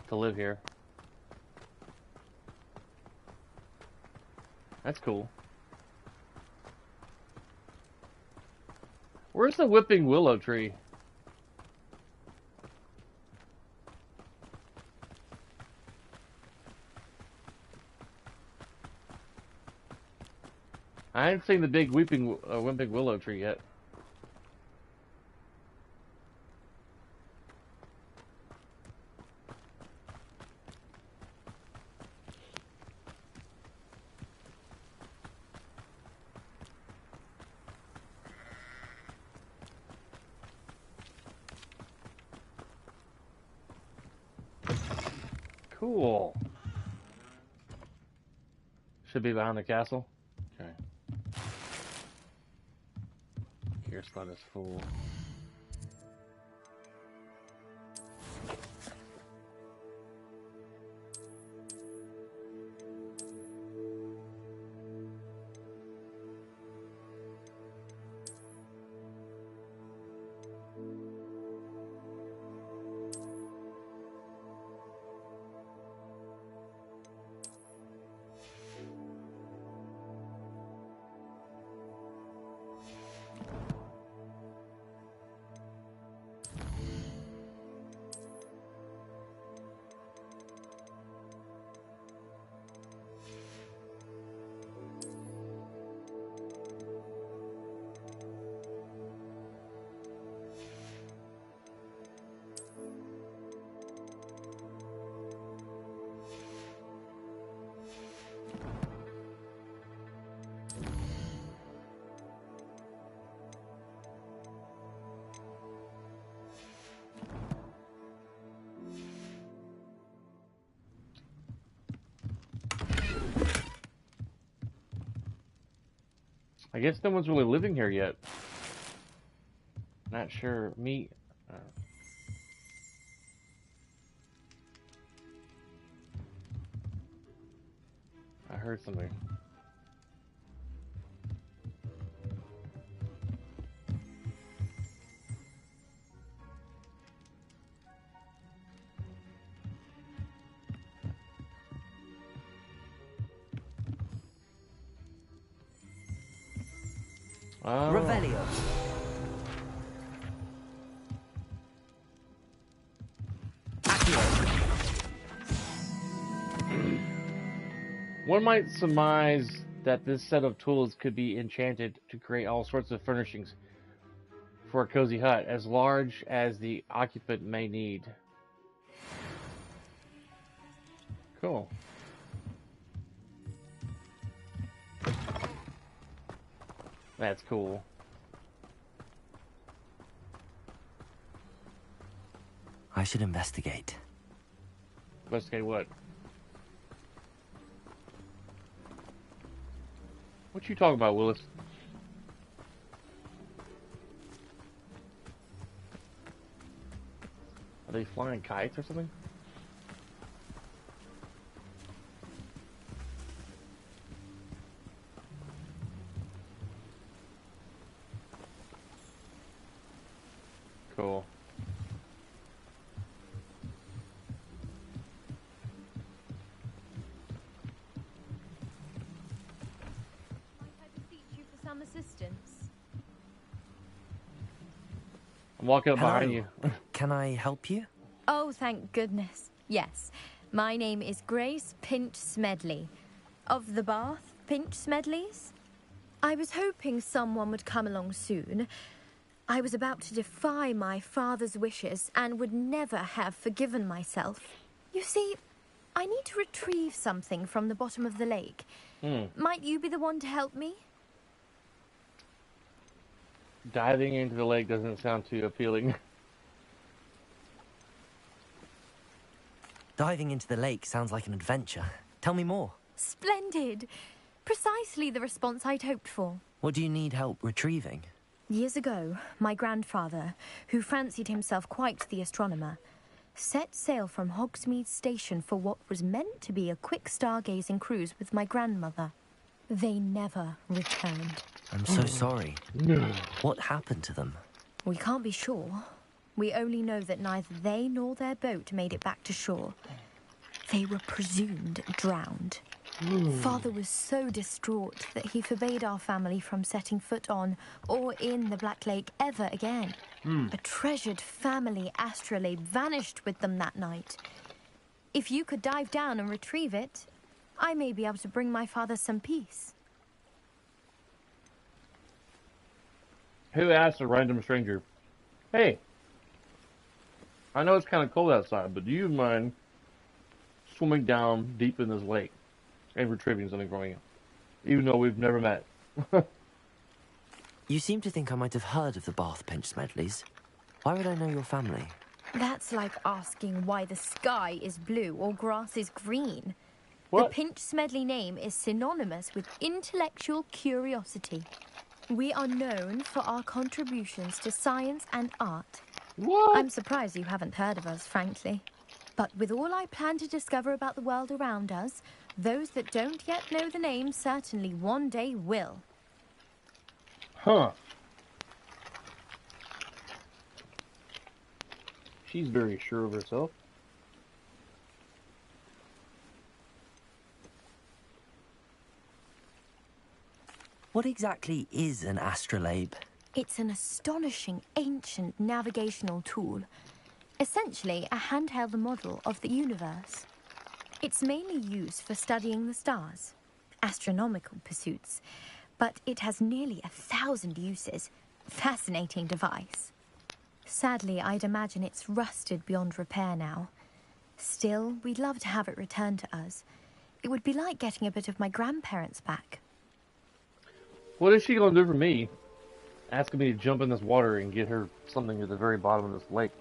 to live here. That's cool. Where's the whipping willow tree? I haven't seen the big weeping willow tree yet. Cool. Should be behind the castle. Okay. Gear slot is full. I guess no one's really living here yet. Not sure. Me. I heard something. Oh. Revelio. One might surmise that this set of tools could be enchanted to create all sorts of furnishings for a cozy hut, as large as the occupant may need. Cool. That's cool. I should investigate. Investigate what? What you talking about, Willis? Are they flying kites or something? Cool. Some assistance. I'm walking up Hello. behind you. Can I help you? Oh, thank goodness. Yes. My name is Grace Pinch Smedley. Of the Bath Pinch Smedleys. I was hoping someone would come along soon. I was about to defy my father's wishes and would never have forgiven myself. You see, I need to retrieve something from the bottom of the lake. Might you be the one to help me? Diving into the lake doesn't sound too appealing. Diving into the lake sounds like an adventure. Tell me more. Splendid. Precisely the response I'd hoped for. What do you need help retrieving? Years ago, my grandfather, who fancied himself quite the astronomer, set sail from Hogsmeade Station for what was meant to be a quick stargazing cruise with my grandmother. They never returned. I'm so sorry. What happened to them? We can't be sure. We only know that neither they nor their boat made it back to shore. They were presumed drowned. Father was so distraught that he forbade our family from setting foot on or in the Black Lake ever again. A treasured family astrolabe vanished with them that night. If you could dive down and retrieve it, I may be able to bring my father some peace. Who asked a random stranger, "Hey, I know it's kind of cold outside, but do you mind swimming down deep in this lake and retrieving something from you, even though we've never met?" You seem to think I might have heard of the Bath Pinch Smedleys. Why would I know your family? That's like asking why the sky is blue or grass is green. What? The Pinch Smedley name is synonymous with intellectual curiosity. We are known for our contributions to science and art. What? I'm surprised you haven't heard of us, frankly. But with all I plan to discover about the world around us, those that don't yet know the name certainly one day will. Huh. She's very sure of herself. What exactly is an astrolabe? It's an astonishing ancient navigational tool. Essentially, a handheld model of the universe. It's mainly used for studying the stars, astronomical pursuits, but it has nearly 1,000 uses. Fascinating device. Sadly, I'd imagine it's rusted beyond repair now. Still, we'd love to have it returned to us. It would be like getting a bit of my grandparents back. What is she gonna do for me? Asking me to jump in this water and get her something at the very bottom of this lake.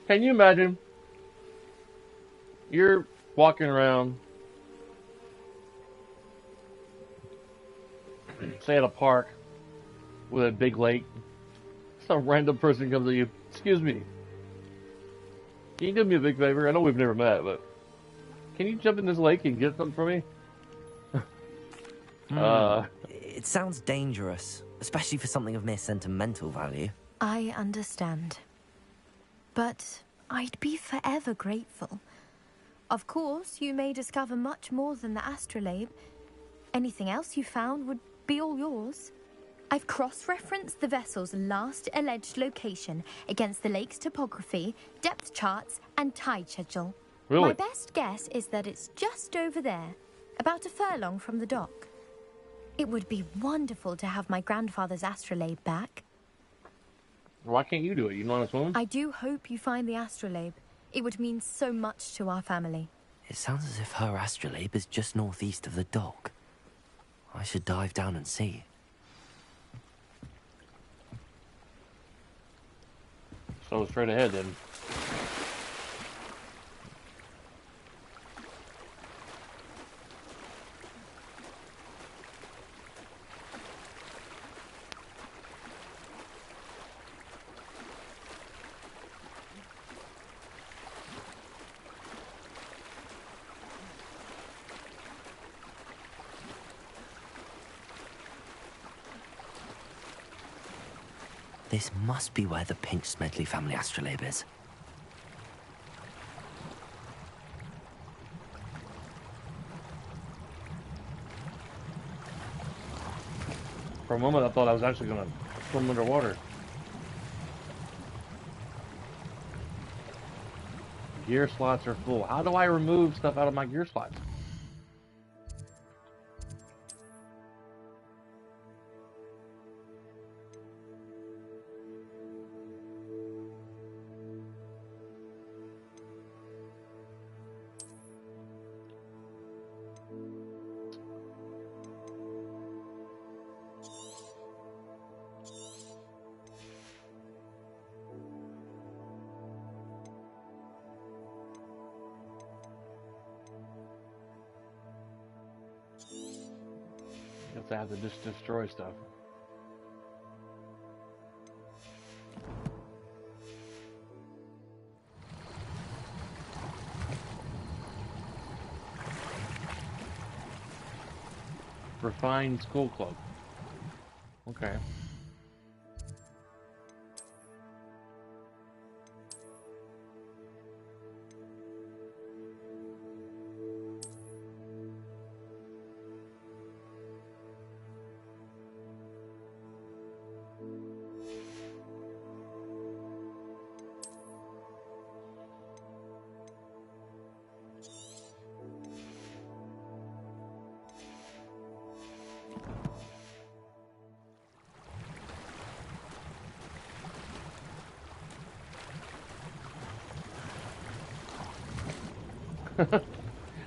Can you imagine? You're walking around say at a park with a big lake, some random person comes to you, excuse me, can you do me a big favor? I know we've never met, but can you jump in this lake and get something for me? It sounds dangerous, especially for something of mere sentimental value. I understand. But I'd be forever grateful. Of course, you may discover much more than the astrolabe. Anything else you found would be all yours. I've cross-referenced the vessel's last alleged location against the lake's topography, depth charts, and tide schedule. Really? My best guess is that it's just over there, about a furlong from the dock. It would be wonderful to have my grandfather's astrolabe back. Why can't you do it? You know how to swim? I do hope you find the astrolabe. It would mean so much to our family. It sounds as if her astrolabe is just northeast of the dock. I should dive down and see. So straight ahead then. This must be where the Pinch Smedley family astrolabe is. For a moment, I thought I was actually going to swim underwater. Gear slots are full. How do I remove stuff out of my gear slots? I have to just destroy stuff. Refined school cloak. Okay.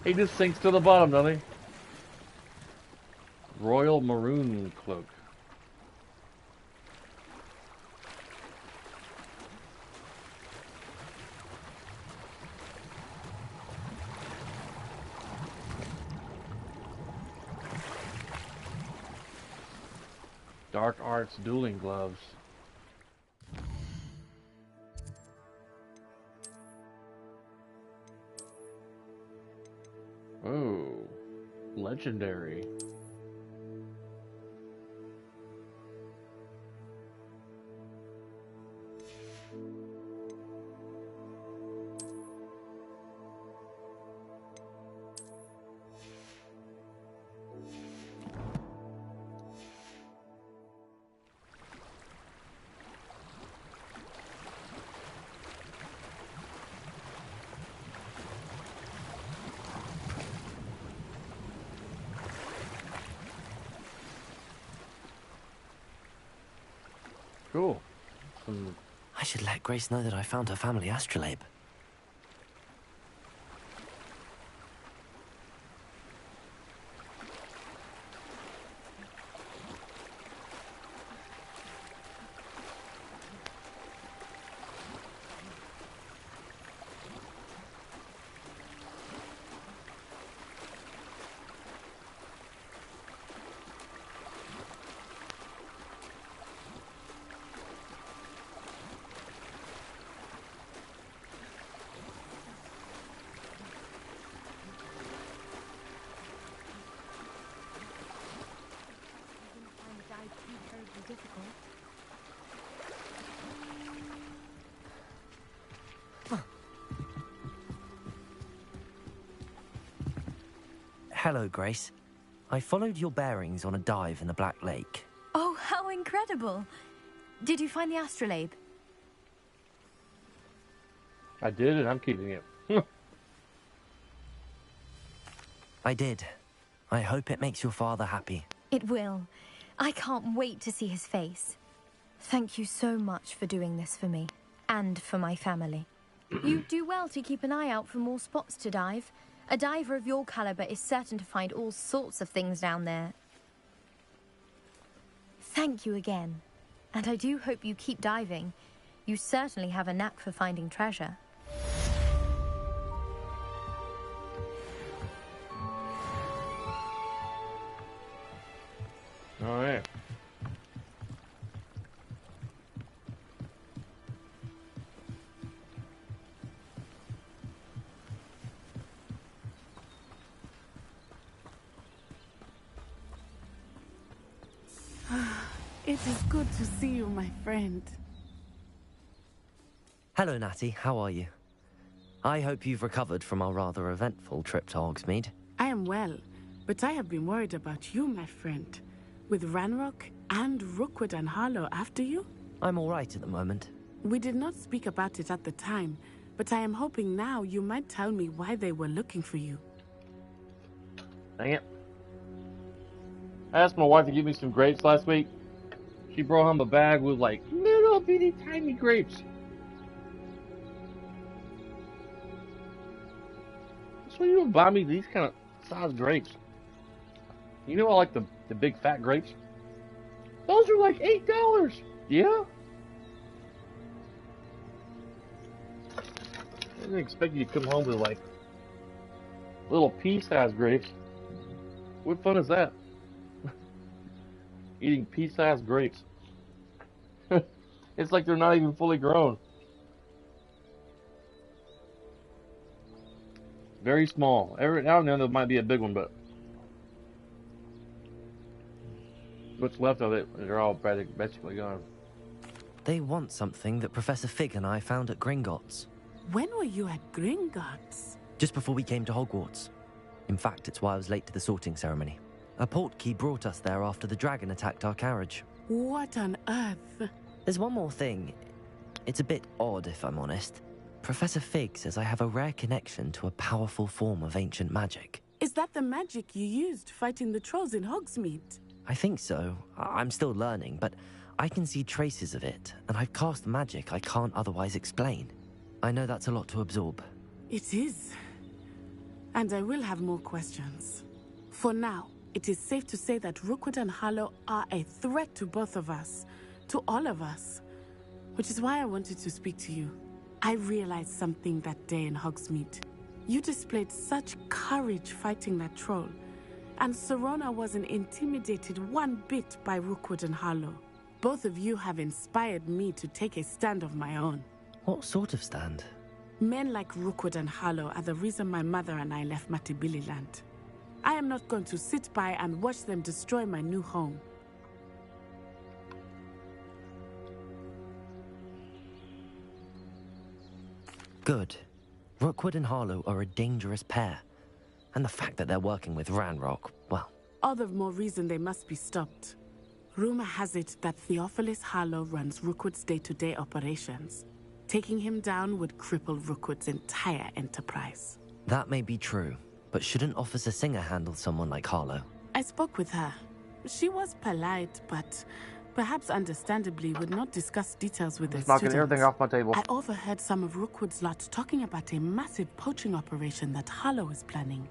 He just sinks to the bottom, doesn't he? Royal Maroon Cloak. Dark Arts Dueling Gloves. Oh, legendary. Cool. I should let Grace know that I found her family astrolabe. difficult. Hello, Grace. I followed your bearings on a dive in the Black Lake. Oh, how incredible! Did you find the astrolabe? I did, and I'm keeping it. I did. I hope it makes your father happy. It will. I can't wait to see his face. Thank you so much for doing this for me, and for my family. You do well to keep an eye out for more spots to dive. A diver of your caliber is certain to find all sorts of things down there. Thank you again. And I do hope you keep diving. You certainly have a knack for finding treasure. All right. It is good to see you, my friend. Hello, Natty. How are you? I hope you've recovered from our rather eventful trip to Hogsmeade. I am well, but I have been worried about you, my friend. With Ranrock and Rookwood and Harlow after you? I'm all right at the moment. We did not speak about it at the time, but I am hoping now you might tell me why they were looking for you. Dang it. I asked my wife to give me some grapes last week. She brought home a bag with like little bitty tiny grapes. So you would buy me these kind of size grapes. You know I like the big fat grapes? Those are like $8. Yeah? I didn't expect you to come home with like little pea-sized grapes. What fun is that? Eating pea-sized grapes. It's like they're not even fully grown. Very small. Every now and then there might be a big one, but what's left of it, they're all basically gone. They want something that Professor Fig and I found at Gringotts. When were you at Gringotts? Just before we came to Hogwarts. In fact, it's why I was late to the sorting ceremony. A portkey brought us there after the dragon attacked our carriage. What on earth? There's one more thing. It's a bit odd, if I'm honest. Professor Fig says I have a rare connection to a powerful form of ancient magic. Is that the magic you used fighting the trolls in Hogsmeade? I think so. I'm still learning, but I can see traces of it, and I've cast magic I can't otherwise explain. I know that's a lot to absorb. It is. And I will have more questions. For now, it is safe to say that Rookwood and Harlow are a threat to both of us, to all of us. Which is why I wanted to speak to you. I realized something that day in Hogsmeade. You displayed such courage fighting that troll, and Serona wasn't intimidated one bit by Rookwood and Harlow. Both of you have inspired me to take a stand of my own. What sort of stand? Men like Rookwood and Harlow are the reason my mother and I left Matibili Land. I am not going to sit by and watch them destroy my new home. Good. Rookwood and Harlow are a dangerous pair. And the fact that they're working with Ranrock, well... All the more reason they must be stopped. Rumor has it that Theophilus Harlow runs Rookwood's day-to-day operations. Taking him down would cripple Rookwood's entire enterprise. That may be true, but shouldn't Officer Singer handle someone like Harlow? I spoke with her. She was polite, but perhaps understandably would not discuss details with the students. Knocking everything off my table. I overheard some of Rookwood's lot talking about a massive poaching operation that Harlow is planning.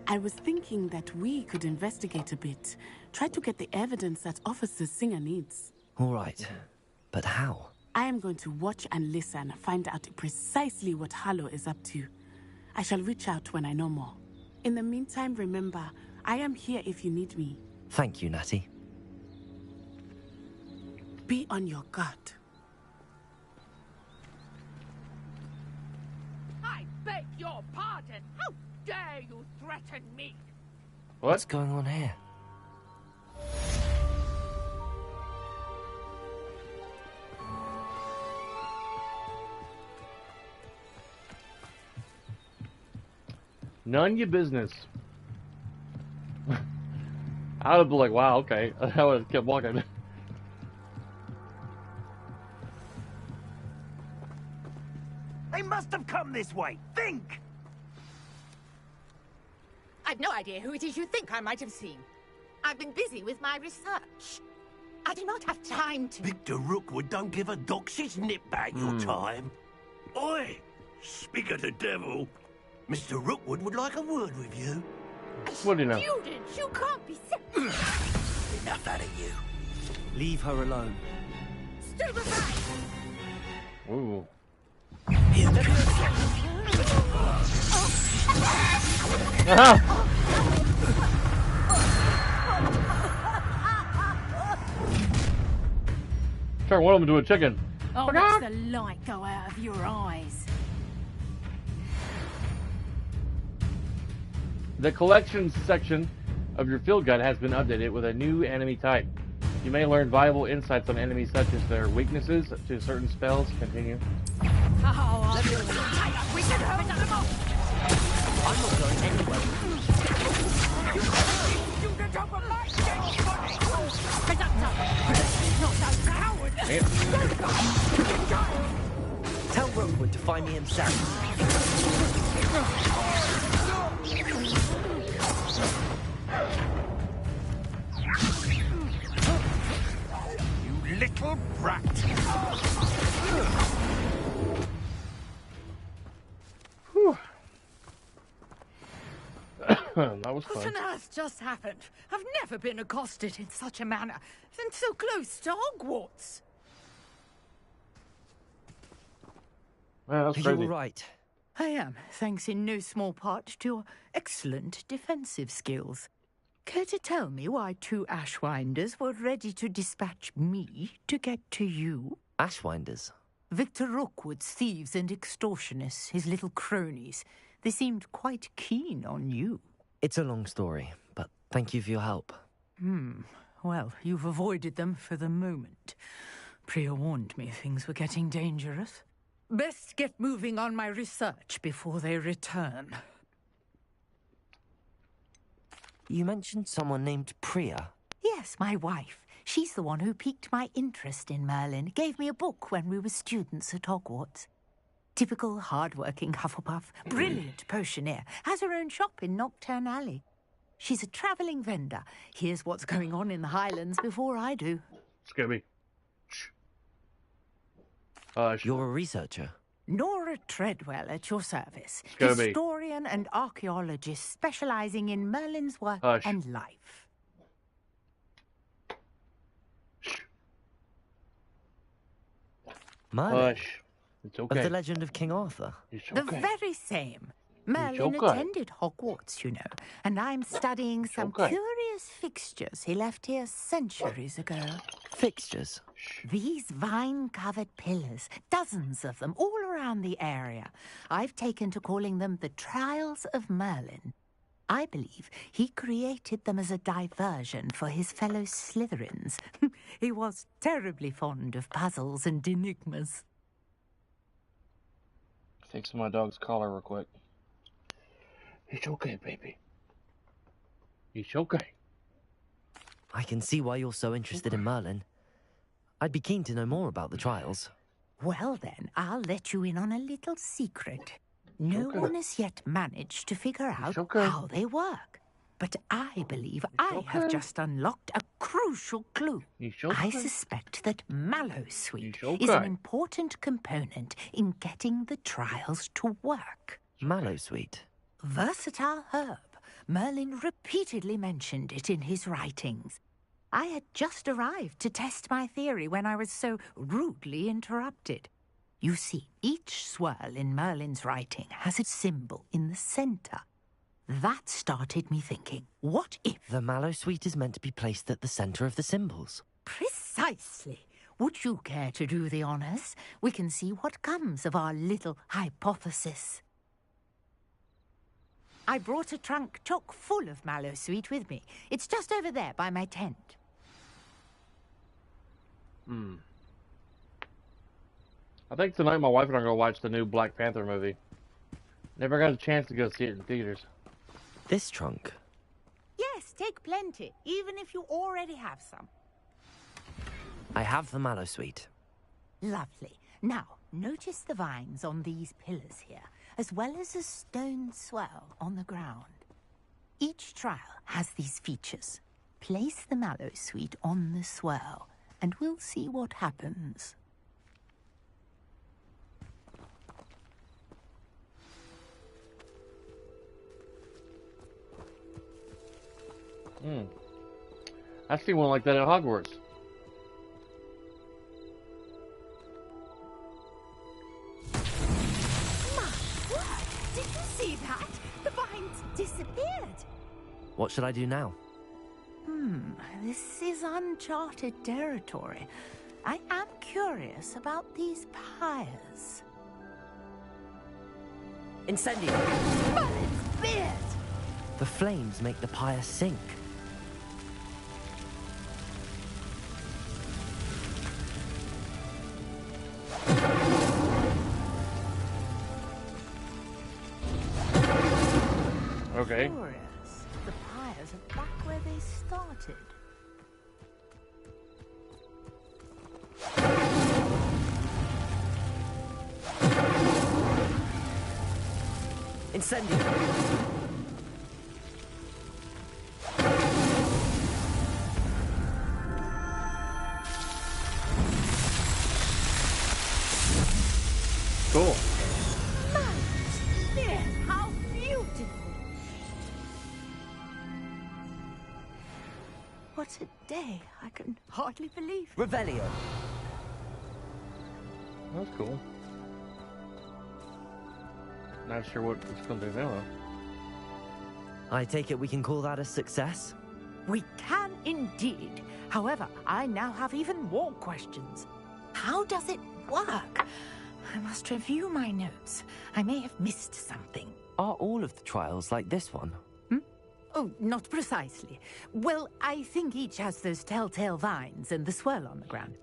I was thinking that we could investigate a bit, try to get the evidence that Officer Singer needs. All right, but how? I am going to watch and listen, find out precisely what Harlow is up to. I shall reach out when I know more. In the meantime, remember, I am here if you need me. Thank you, Natty. Be on your guard. I beg your pardon. How dare you threaten me? What's going on here? None your business. I would be like, wow, okay. I would have kept walking. They must have come this way. Think! I've no idea who it is you think I might have seen. I've been busy with my research. I do not have time to... Victor Rookwood don't give a doxy's nip back your time. Oi! Speak of the devil. Mr. Rookwood would like a word with you. What do you know? Students, you can't be sick. Enough out of you. Leave her alone. Stupefy! Ooh. Turn one of them into a chicken. Oh, watch the light go out of your eyes. The collections section of your field guide has been updated with a new enemy type. You may learn valuable insights on enemies such as their weaknesses to certain spells. Continue. Oh, we should have it done. I'm not going anywhere. Student of a light body. Conductor, not so cowardly. Tell Rookwood to find me himself. You little brat. That was fun. What on earth just happened? I've never been accosted in such a manner, and so close to Hogwarts. Well, that's Are crazy. you all right? I am, thanks in no small part to your excellent defensive skills. Care to tell me why two Ashwinders were ready to dispatch me to get to you? Ashwinders? Victor Rookwood's thieves and extortionists, his little cronies. They seemed quite keen on you. It's a long story, but thank you for your help. Well, you've avoided them for the moment. Priya warned me things were getting dangerous. Best get moving on my research before they return. You mentioned someone named Priya. Yes, my wife. She's the one who piqued my interest in Merlin. Gave me a book when we were students at Hogwarts. Typical hard-working Hufflepuff, brilliant potioneer, has her own shop in Nocturne Alley. She's a travelling vendor. Here's what's going on in the Highlands before I do. Scooby. You're a researcher? Nora Treadwell at your service. Scooby. Historian and archaeologist specialising in Merlin's work and life. Merlin? Hush. It's okay. Of the legend of King Arthur? It's The okay. very same. Merlin okay. attended Hogwarts, you know, and I'm studying some curious fixtures he left here centuries ago. Fixtures? These vine-covered pillars, dozens of them, all around the area. I've taken to calling them the Trials of Merlin. I believe he created them as a diversion for his fellow Slytherins. He was terribly fond of puzzles and enigmas. Fix my dog's collar real quick. It's okay, baby. It's okay. I can see why you're so interested in Merlin. I'd be keen to know more about the trials. Well then, I'll let you in on a little secret. No one has yet managed to figure out how they work. But I believe I have just unlocked a crucial clue. I suspect that Mallowsweet is an important component in getting the trials to work. Mallowsweet? Versatile herb. Merlin repeatedly mentioned it in his writings. I had just arrived to test my theory when I was so rudely interrupted. You see, each swirl in Merlin's writing has a symbol in the centre. That started me thinking, what if... The Mallowsweet is meant to be placed at the centre of the symbols. Precisely. Would you care to do the honours? We can see what comes of our little hypothesis. I brought a trunk chock full of Mallowsweet with me. It's just over there by my tent. I think tonight my wife and I are going to watch the new Black Panther movie. Never got a chance to go see it in theaters. This trunk? Yes, take plenty, even if you already have some. I have the mallow sweet. Lovely. Now, notice the vines on these pillars here, as well as a stone swell on the ground. Each trial has these features. Place the mallow sweet on the swell, and we'll see what happens. I've seen one like that at Hogwarts. My word! Did you see that? The vines disappeared. What should I do now? This is uncharted territory. I am curious about these pyres. Incendio! But it's beard! The flames make the pyre sink. Okay. Curious. The pyres are back where they started. Incendio! Cool. How beautiful! What a day. I can hardly believe it. Revelio! That's cool. Not sure what it's going to do now, though. I take it we can call that a success? We can indeed. However, I now have even more questions. How does it work? I must review my notes. I may have missed something. Are all of the trials like this one? Oh, not precisely. Well, I think each has those telltale vines and the swirl on the ground.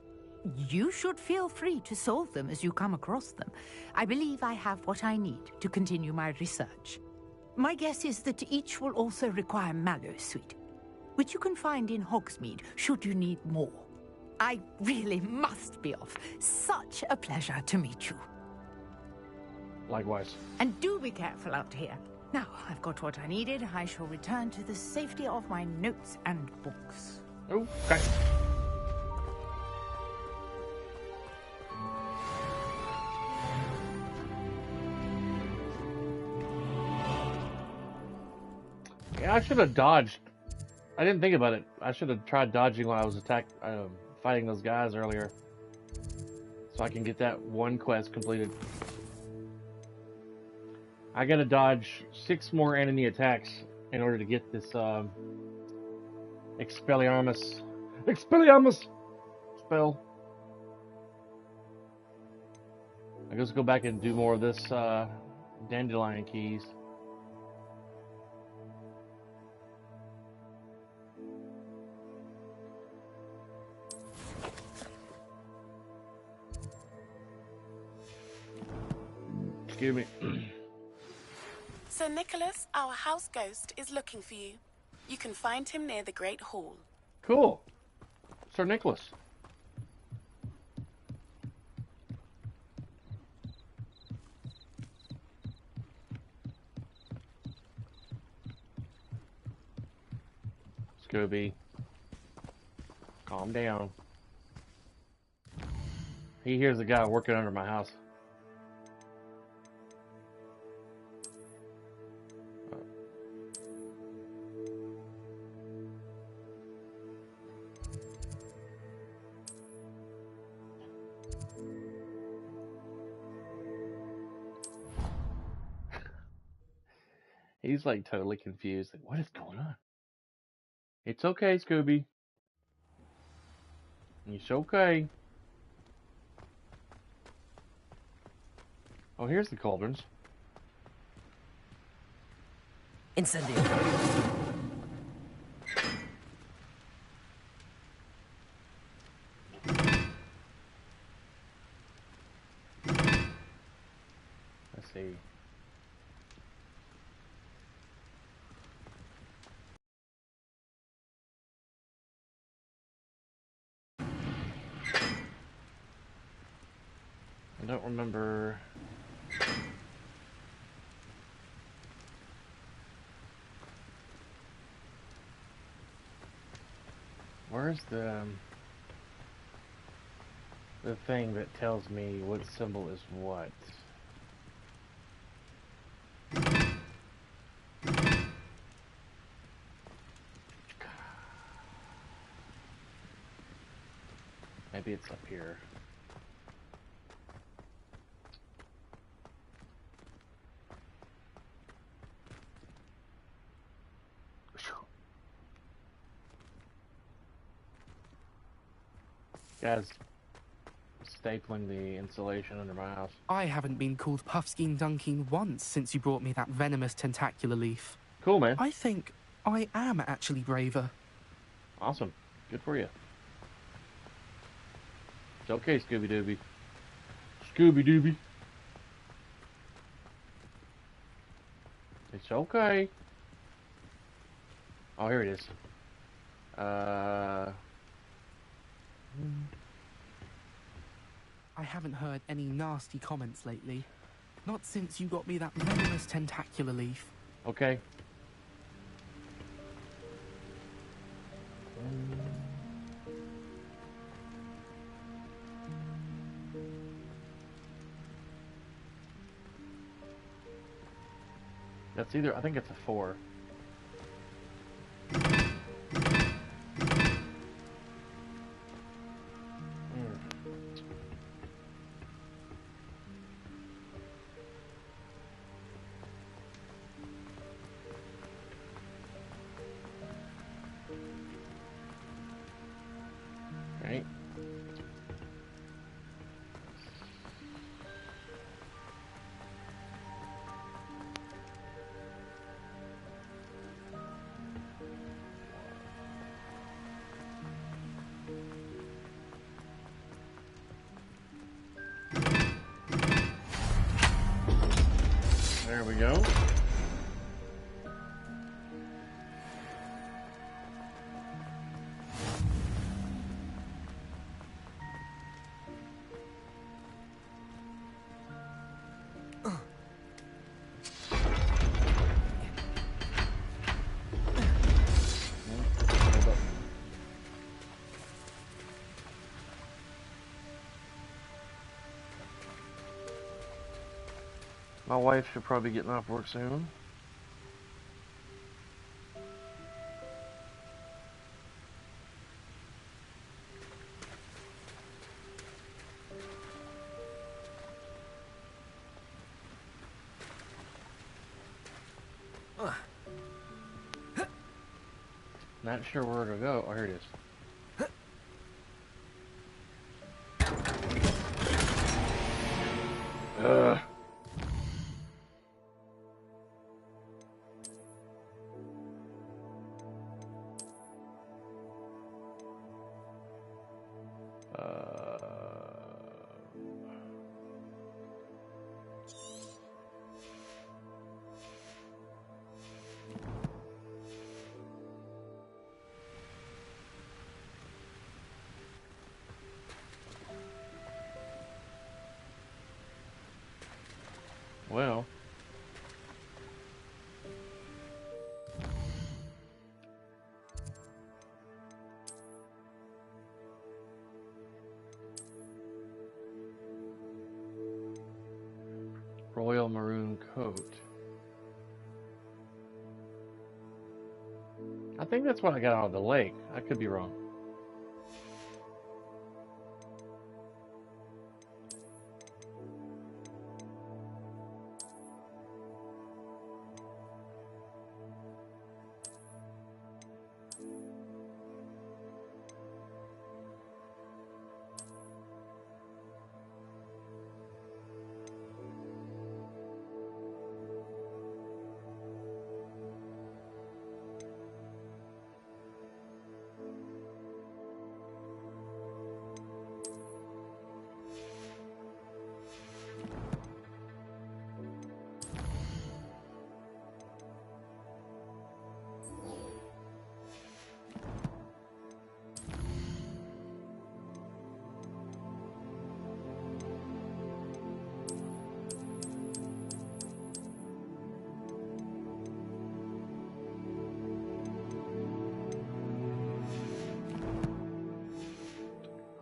You should feel free to solve them as you come across them. I believe I have what I need to continue my research. My guess is that each will also require mallow sweet, which you can find in Hogsmeade should you need more. I really must be off. Such a pleasure to meet you. Likewise. And do be careful out here. Now, I've got what I needed. I shall return to the safety of my notes and books. Okay. Yeah, I should have dodged. I didn't think about it. I should have tried dodging when I was fighting those guys earlier, so I can get that one quest completed. I gotta dodge 6 more enemy attacks in order to get this Expelliarmus spell. I guess go back and do more of this dandelion keys. Excuse me. Sir Nicholas, our house ghost, is looking for you. You can find him near the Great Hall. Cool. Sir Nicholas. Scooby. Calm down. He hears a guy working under my house. He's like totally confused. Like, what is going on? It's okay, Scooby. It's okay. Oh, here's the cauldrons. Incendio. Let's see. I don't remember. Where's the thing that tells me what symbol is what? Maybe it's up here. Guys, stapling the insulation under my house. I haven't been called Puffskein Dunking once since you brought me that venomous tentacular leaf. Cool, man. I think I am actually braver. Awesome. Good for you. It's okay, Scooby-Dooby. Scooby-Dooby. It's okay. Oh, here it is. I haven't heard any nasty comments lately. Not since you got me that venomous tentacular leaf. Okay. That's either, I think it's a 4. Right. There we go. My wife should probably be getting off work soon. Not sure where to go. Oh, here it is. Ugh. Well. Royal maroon coat. I think that's what I got out of the lake. I could be wrong.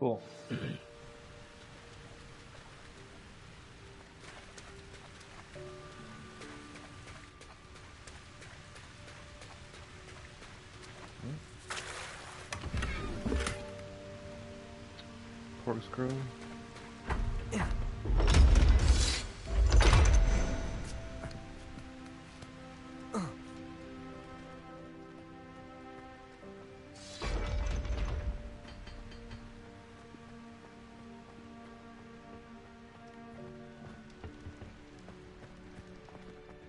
Cool. Corkscrew.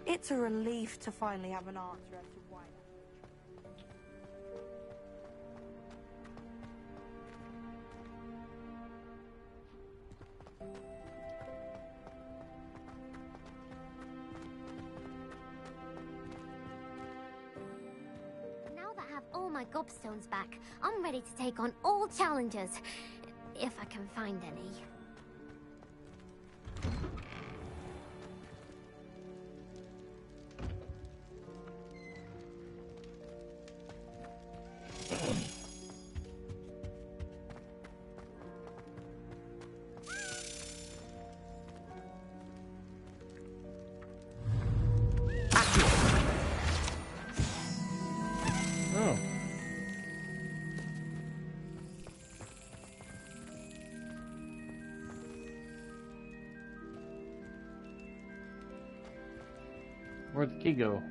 It's a relief to finally have an answer as to why. Now that I have all my gobstones back, I'm ready to take on all challenges. If I can find any. Oh. Where'd the key go?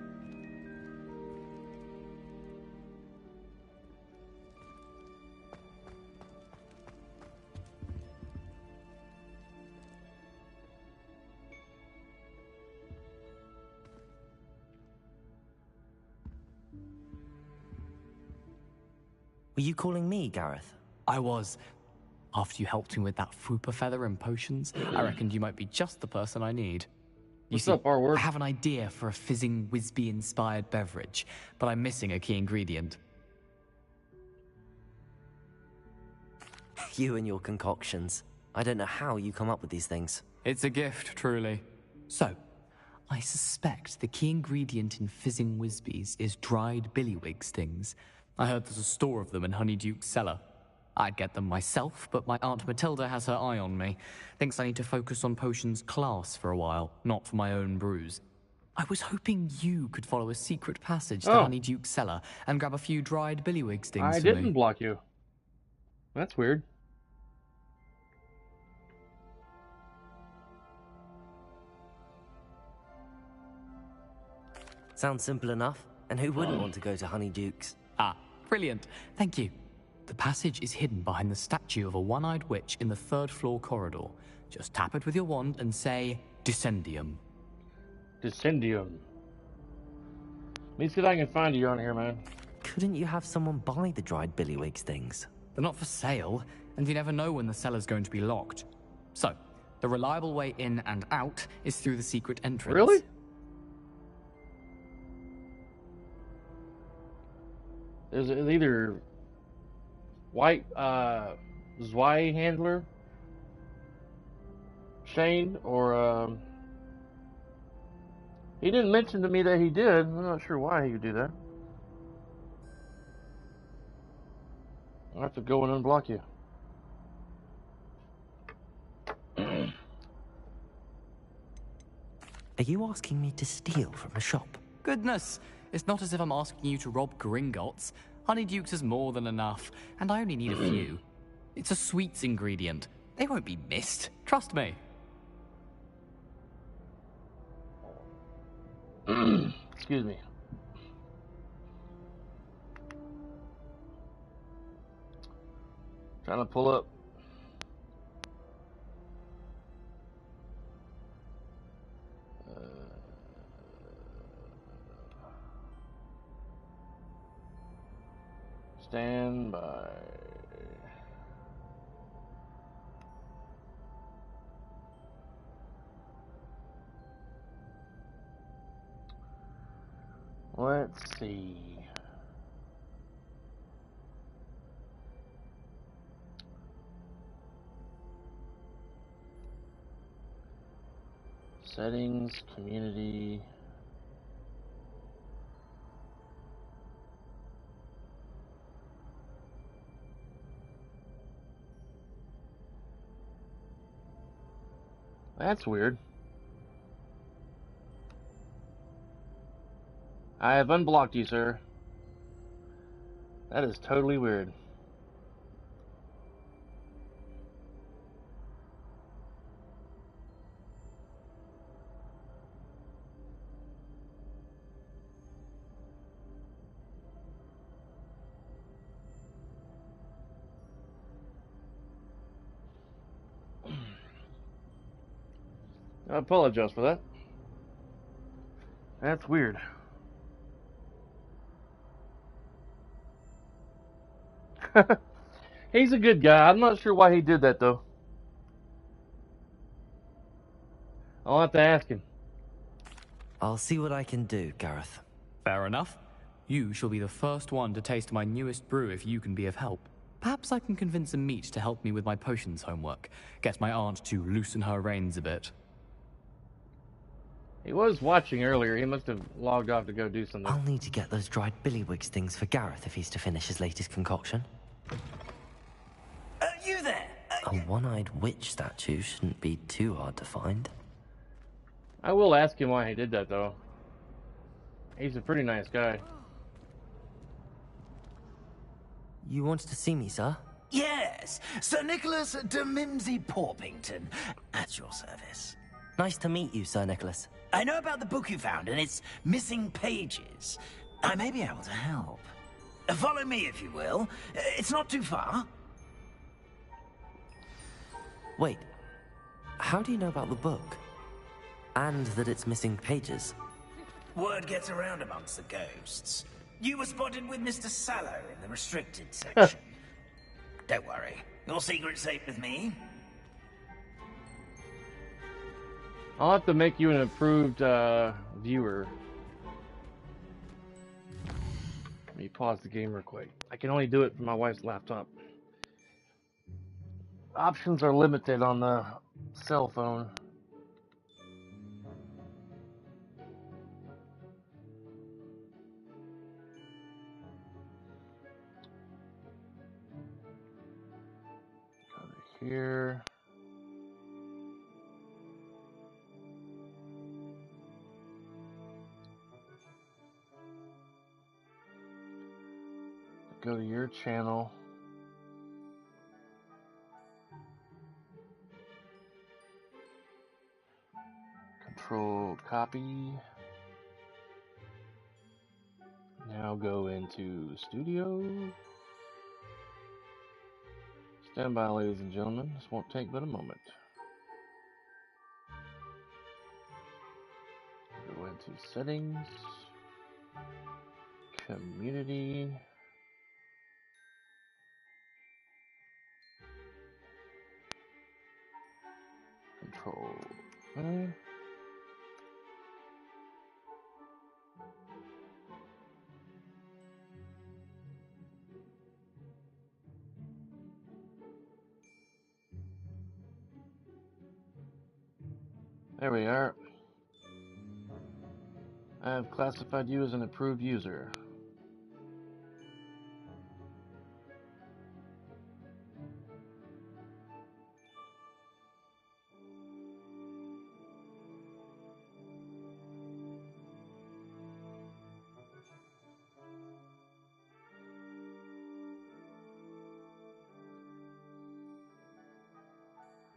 Were you calling me, Gareth? I was. After you helped me with that fupa feather and potions, I reckoned you might be just the person I need. What's up, R-word? I have an idea for a fizzing Whizbee-inspired beverage, but I'm missing a key ingredient. You and your concoctions. I don't know how you come up with these things. It's a gift, truly. So, I suspect the key ingredient in fizzing Whizbees is dried billywig stings. I heard there's a store of them in Honeyduke's cellar. I'd get them myself, but my Aunt Matilda has her eye on me. Thinks I need to focus on potions class for a while, not for my own brews. I was hoping you could follow a secret passage to Honeyduke's cellar and grab a few dried billywig stings for me. I didn't block you. That's weird. Sounds simple enough. And who wouldn't want to go to Honeyduke's? Ah, brilliant. Thank you. The passage is hidden behind the statue of a one-eyed witch in the third-floor corridor. Just tap it with your wand and say, Descendium. Descendium. Let me see if I can find you on here, man. Couldn't you have someone buy the dried billywig stings? They're not for sale, and you never know when the cellar's going to be locked. So, the reliable way in and out is through the secret entrance. Really? There's either white Zwei handler Shane or he didn't mention to me that he did. I'm not sure why he would do that. I'll have to go and unblock you. Are you asking me to steal from a shop? Goodness, it's not as if I'm asking you to rob Gringotts. Honeyduke's is more than enough, and I only need a few. It's a sweets ingredient. They won't be missed. Trust me. Excuse me. Trying to pull up. Stand by. Let's see. Settings, community. That's weird. I have unblocked you, sir. That is totally weird. I apologize for that. That's weird. He's a good guy. I'm not sure why he did that, though. I'll have to ask him. I'll see what I can do, Gareth. Fair enough. You shall be the first one to taste my newest brew if you can be of help. Perhaps I can convince a meat to help me with my potions homework. Get my aunt to loosen her reins a bit. He was watching earlier. He must have logged off to go do something. I'll need to get those dried billywigs things for Gareth if he's to finish his latest concoction. You there? A one-eyed witch statue shouldn't be too hard to find. I will ask him why he did that, though. He's a pretty nice guy. You wanted to see me, sir? Yes, Sir Nicholas de Mimsy Porpington, at your service. Nice to meet you, Sir Nicholas. I know about the book you found and its missing pages. I may be able to help. Follow me, if you will. It's not too far. Wait, how do you know about the book? And that it's missing pages? Word gets around amongst the ghosts. You were spotted with Mr. Sallow in the restricted section. Don't worry, your secret's safe with me. I'll have to make you an approved viewer. Let me pause the game real quick. I can only do it from my wife's laptop. Options are limited on the cell phone. Go to here. Go to your channel. Control copy. Now go into studio. Stand by, ladies and gentlemen. This won't take but a moment. Go into settings. Community. Control. There we are. I have classified you as an approved user.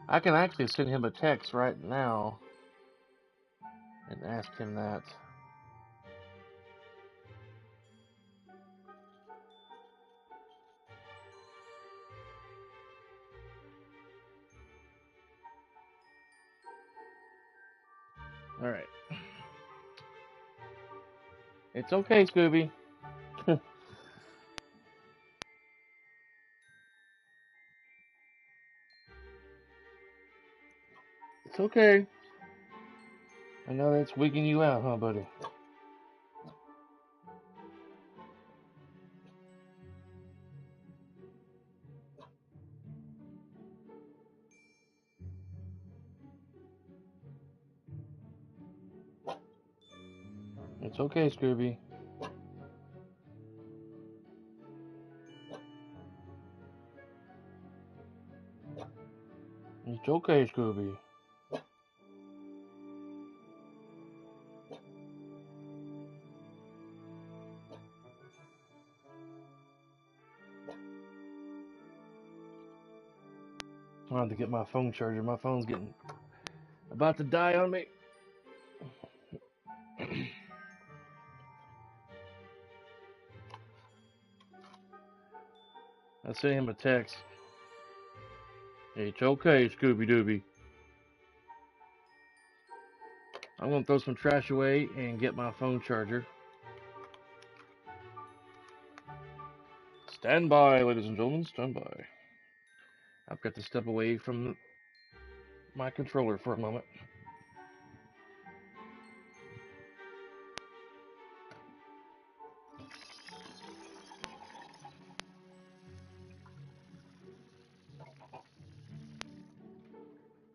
I can actually send him a text right now and ask him that. All right. It's okay, Scooby. It's okay. I know that's wigging you out, huh, buddy? It's okay, Scooby. It's okay, Scooby. I have to get my phone charger. My phone's getting about to die on me. I sent him a text. It's okay, Scooby Dooby. I'm gonna throw some trash away and get my phone charger. Stand by, ladies and gentlemen, stand by. I've got to step away from my controller for a moment.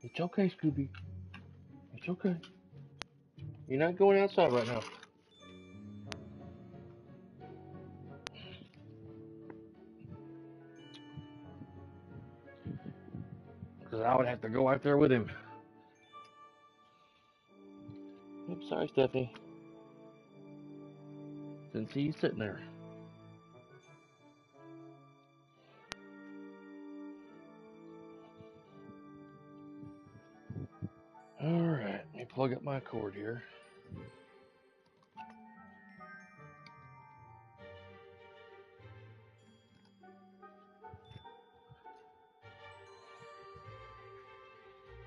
It's okay, Scooby. It's okay. You're not going outside right now. Because I would have to go out there with him. Oops, sorry, Stephanie. Didn't see you sitting there. Alright, let me plug up my cord here.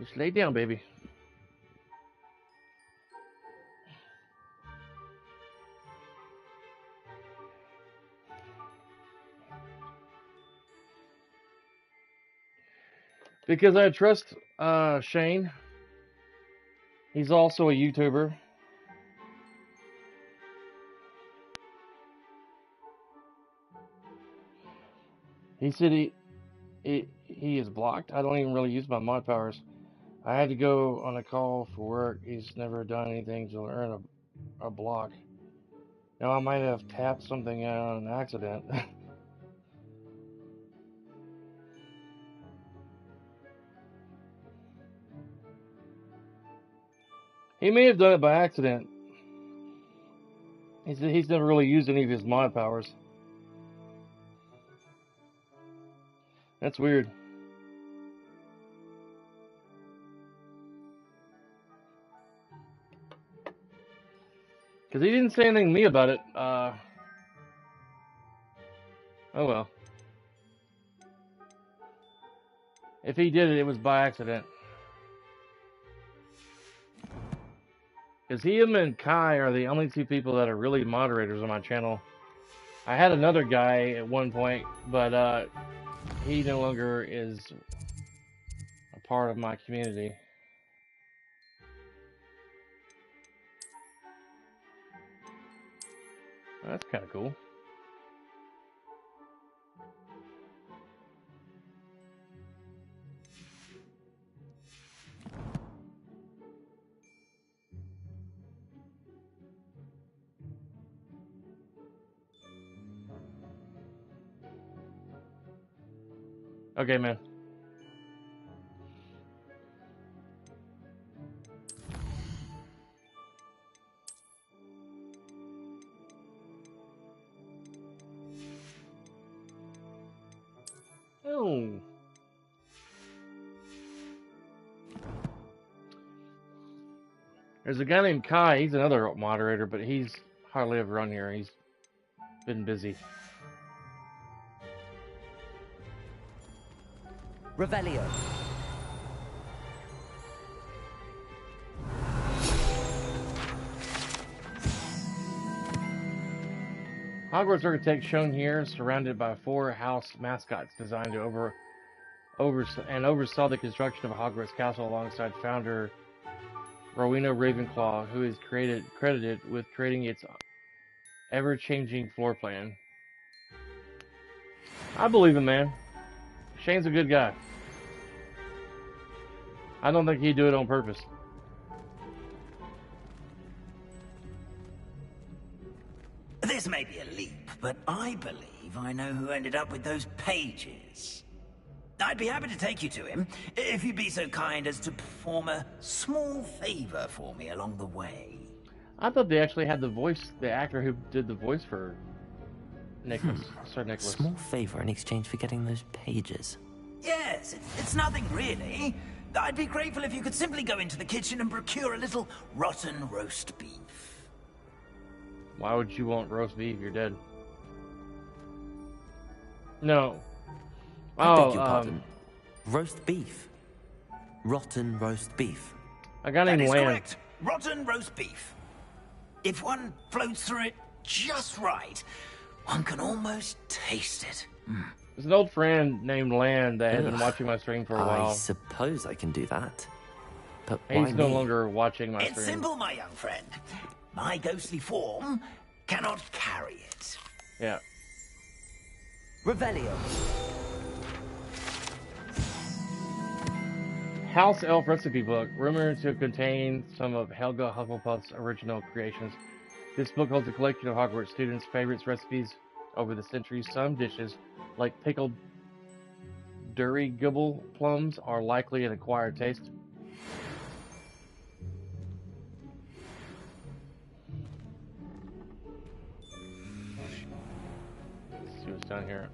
Just lay down, baby. Because I trust Shane. He's also a YouTuber. He said he is blocked. I don't even really use my mod powers. I had to go on a call for work. He's never done anything to earn a block. Now I might have tapped something on an accident. He may have done it by accident. He's never really used any of his mod powers. That's weird. Because he didn't say anything to me about it. Oh well. If he did it, it was by accident. Because him and Kai are the only two people that are really moderators on my channel. I had another guy at one point, but he no longer is a part of my community. That's kind of cool. Okay, man. Oh. There's a guy named Kai. He's another moderator, but he's hardly ever on here. He's been busy. Revelio. Hogwarts architect shown here, surrounded by 4 house mascots designed to oversaw the construction of Hogwarts Castle alongside founder Rowena Ravenclaw, who is credited with creating its ever-changing floor plan. I believe him, man. Shane's a good guy. I don't think he'd do it on purpose. This may be a leap, but I believe I know who ended up with those pages. I'd be happy to take you to him, if you'd be so kind as to perform a small favor for me along the way. I thought they actually had the actor who did the voice for Nicholas, Sir Nicholas. Small favor in exchange for getting those pages. Yes, it's nothing really. I'd be grateful if you could simply go into the kitchen and procure a little rotten roast beef. Why would you want roast beef? You're dead. No. I beg your pardon. Roast beef. Rotten roast beef. I got That named is Lamb. correct. Rotten roast beef. If one floats through it just right, one can almost taste it. There's an old friend named Land that had been Ugh. watching my stream for a while. I suppose I can do that. But He's why no me? longer watching my It's stream. simple, my young friend. My ghostly form cannot carry it. Yeah. Revelio. House Elf Recipe Book, rumored to contain some of Helga Hufflepuff's original creations. This book holds a collection of Hogwarts students' favorites recipes over the centuries. Some dishes, like pickled Durry-Gibble plums, are likely an acquired taste. Let's see what's down here.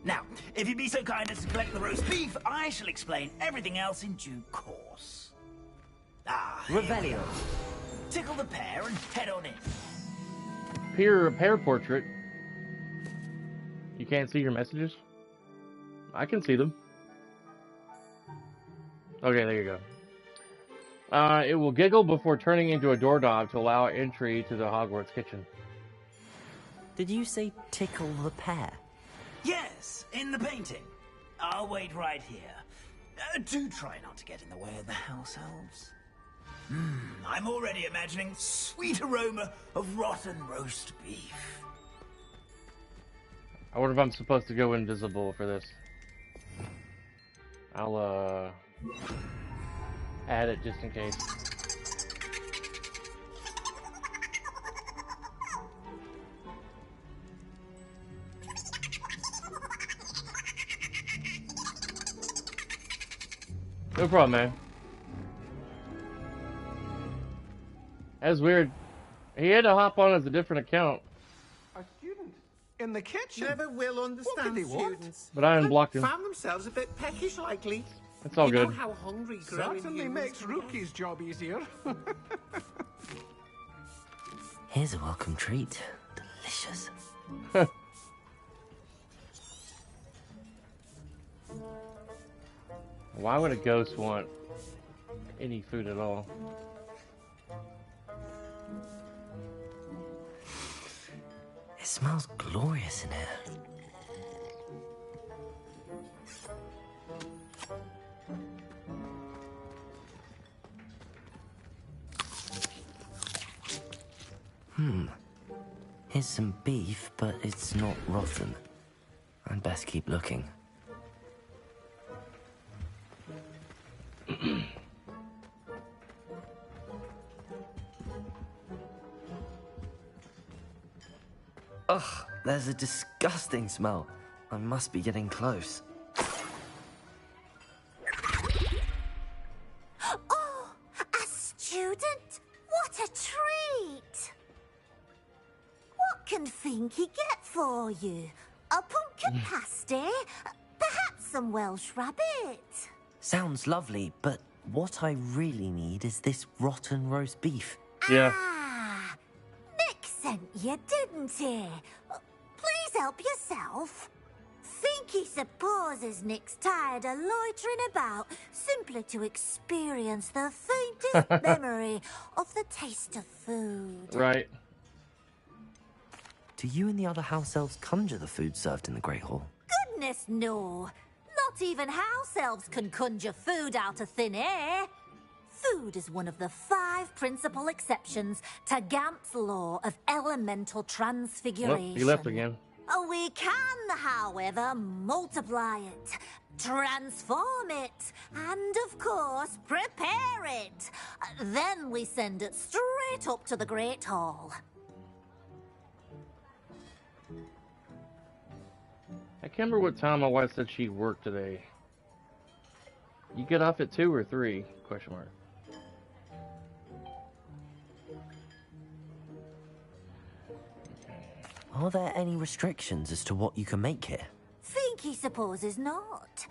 Now, if you'd be so kind as to collect the roast beef, I shall explain everything else in due course. Revelio. Tickle the pear and head on in. Peer portrait. You can't see your messages? I can see them. Okay, there you go. It will giggle before turning into a doorknob to allow entry to the Hogwarts kitchen. Did you say tickle the pear? Yes, in the painting. I'll wait right here. Do try not to get in the way of the house elves. I'm already imagining sweet aroma of rotten roast beef. I wonder if I'm supposed to go invisible for this. I'll, add it just in case. No problem, man. That's weird. He had to hop on as a different account. A student in the kitchen. Never will understand students. But I unblocked him. Found themselves a bit peckish, likely. It's all you good. Know how hungry growing Certainly humans makes can get. Rookie's job easier. Here's a welcome treat. Delicious. Why would a ghost want any food at all? It smells glorious in here. Here's some beef, but it's not rotten. I'd best keep looking. Ugh, there's a disgusting smell. I must be getting close. Oh, a student? What a treat! What can Finky get for you? A pumpkin pasty? Perhaps some Welsh rabbit? Sounds lovely, but what I really need is this rotten roast beef. Yeah. Ah, Nick sent you, didn't he? Please help yourself. Finky supposes Nick's tired of loitering about simply to experience the faintest memory of the taste of food. Right. Do you and the other house elves conjure the food served in the Great Hall? Goodness, no. Not even house elves can conjure food out of thin air. Food is one of the 5 principal exceptions to Gamp's law of elemental transfiguration. Well, he left again. We can, however, multiply it, transform it, and, of course, prepare it. Then we send it straight up to the Great Hall. I can't remember what time my wife said she worked today. You get off at 2 or 3? Question mark. Are there any restrictions as to what you can make here? Finky supposes not.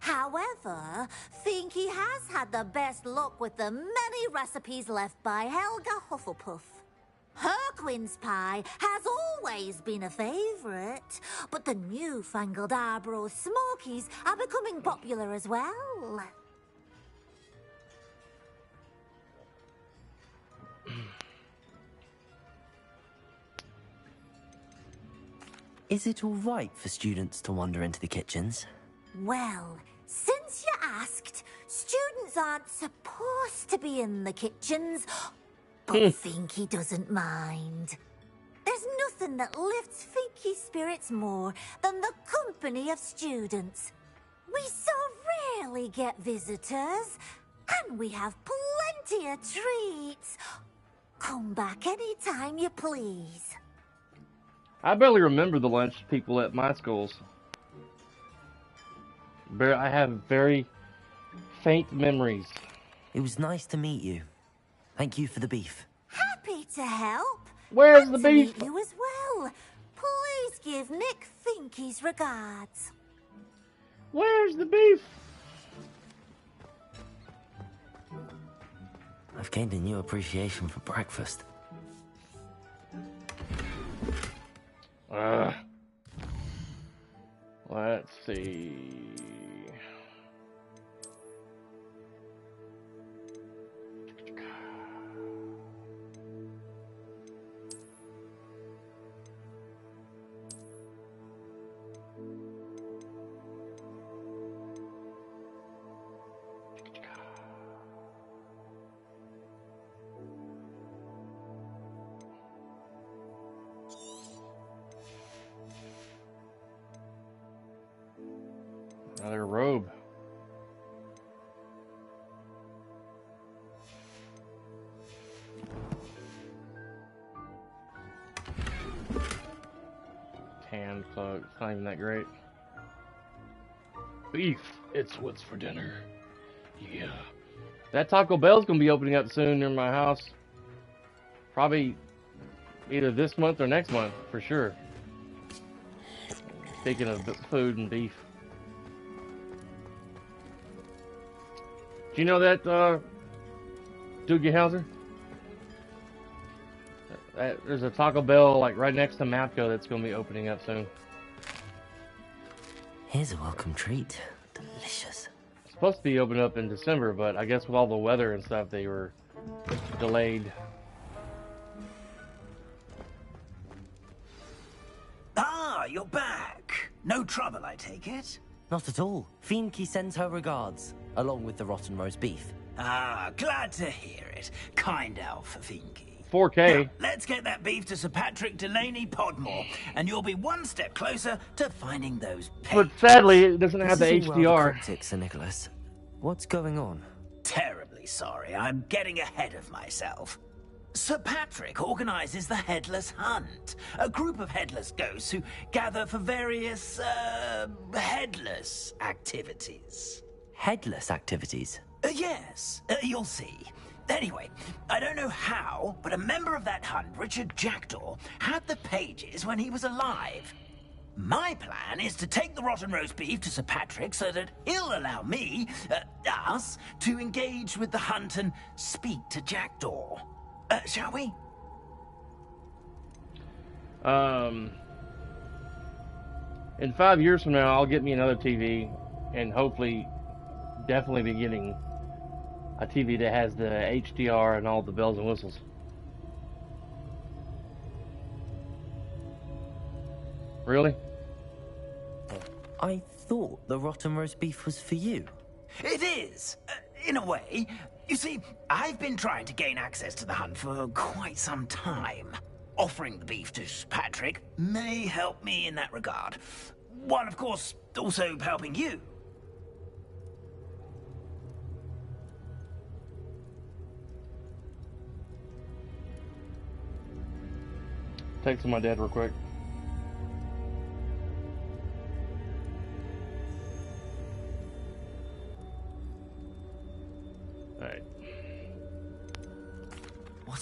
However, Finky has had the best luck with the many recipes left by Helga Hufflepuff. Her quince pie has always been a favourite, but the newfangled Arbroath Smokies are becoming popular as well. Is it all right for students to wander into the kitchens? Well, since you asked, students aren't supposed to be in the kitchens, but Finky doesn't mind. There's nothing that lifts Finky's spirits more than the company of students. We so rarely get visitors, and we have plenty of treats. Come back any time you please. I barely remember the lunch people at my schools. I have very faint memories. It was nice to meet you. Thank you for the beef. Happy to help. Where's and the to beef? meet you as well. Please give Nick Finky's regards. Where's the beef? I've gained a new appreciation for breakfast. Let's see. Another robe. Tan cloak. It's not even that great. Beef. It's what's for dinner. Yeah. That Taco Bell's gonna be opening up soon near my house. Probably either this month or next month, for sure. Speaking of food and beef. Do you know that, Doogie Howser? There's a Taco Bell, like, right next to Mapco that's going to be opening up soon. Here's a welcome treat. Delicious. It's supposed to be opening up in December, but I guess with all the weather and stuff, they were delayed. Ah, you're back. No trouble, I take it? Not at all. Finky sends her regards, along with the rotten roast beef. Ah, glad to hear it. Kind elf, Finky. 4K. Now, let's get that beef to Sir Patrick Delaney Podmore, and you'll be one step closer to finding those pigs. But sadly, it doesn't have the This is all HDR. rather cryptic, Sir Nicholas. What's going on? Terribly sorry. I'm getting ahead of myself. Sir Patrick organizes the Headless Hunt, a group of headless ghosts who gather for various, headless activities. Headless activities? Yes, you'll see. Anyway, I don't know how, but a member of that hunt, Richard Jackdaw, had the pages when he was alive. My plan is to take the rotten roast beef to Sir Patrick so that he'll allow me, us, to engage with the hunt and speak to Jackdaw. Shall we? In 5 years from now, I'll get me another TV, and hopefully, definitely be getting a TV that has the HDR and all the bells and whistles. Really? I thought the rotten roast beef was for you. It is, in a way. You see, I've been trying to gain access to the hunt for quite some time. Offering the beef to Patrick may help me in that regard. While, of course, also helping you. Text my dad real quick.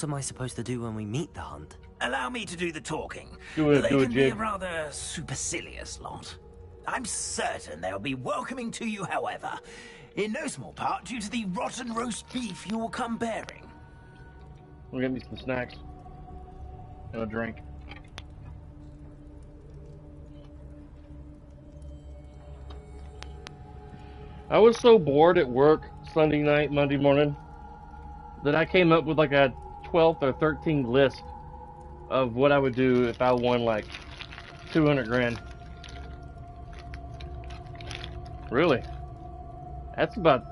What am I supposed to do when we meet the hunt? Allow me to do the talking. They can be a Jig. rather supercilious lot. I'm certain they'll be welcoming to you, however, in no small part due to the rotten roast beef you will come bearing. We'll get me some snacks and a drink. I was so bored at work Sunday night, Monday morning, that I came up with like a 12th or 13th list of what I would do if I won like 200 grand. Really? That's about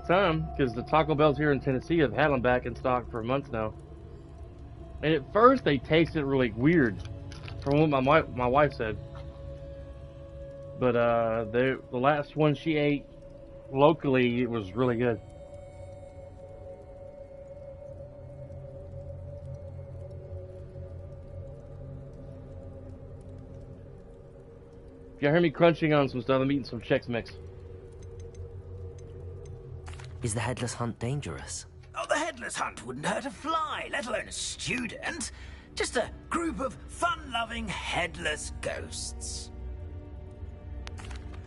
time, because the Taco Bells here in Tennessee have had them back in stock for months now. And at first they tasted really weird, from what my wife said. But the last one she ate locally, it was really good. If you hear me crunching on some stuff, I'm eating some Chex Mix. Is the headless hunt dangerous? Oh, the headless hunt wouldn't hurt a fly, let alone a student. Just a group of fun-loving headless ghosts.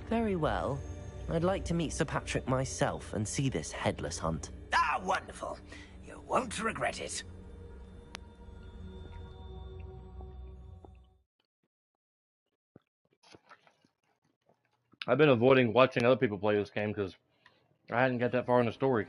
Very well. I'd like to meet Sir Patrick myself and see this headless hunt. Ah, wonderful. You won't regret it. I've been avoiding watching other people play this game because I hadn't got that far in the story.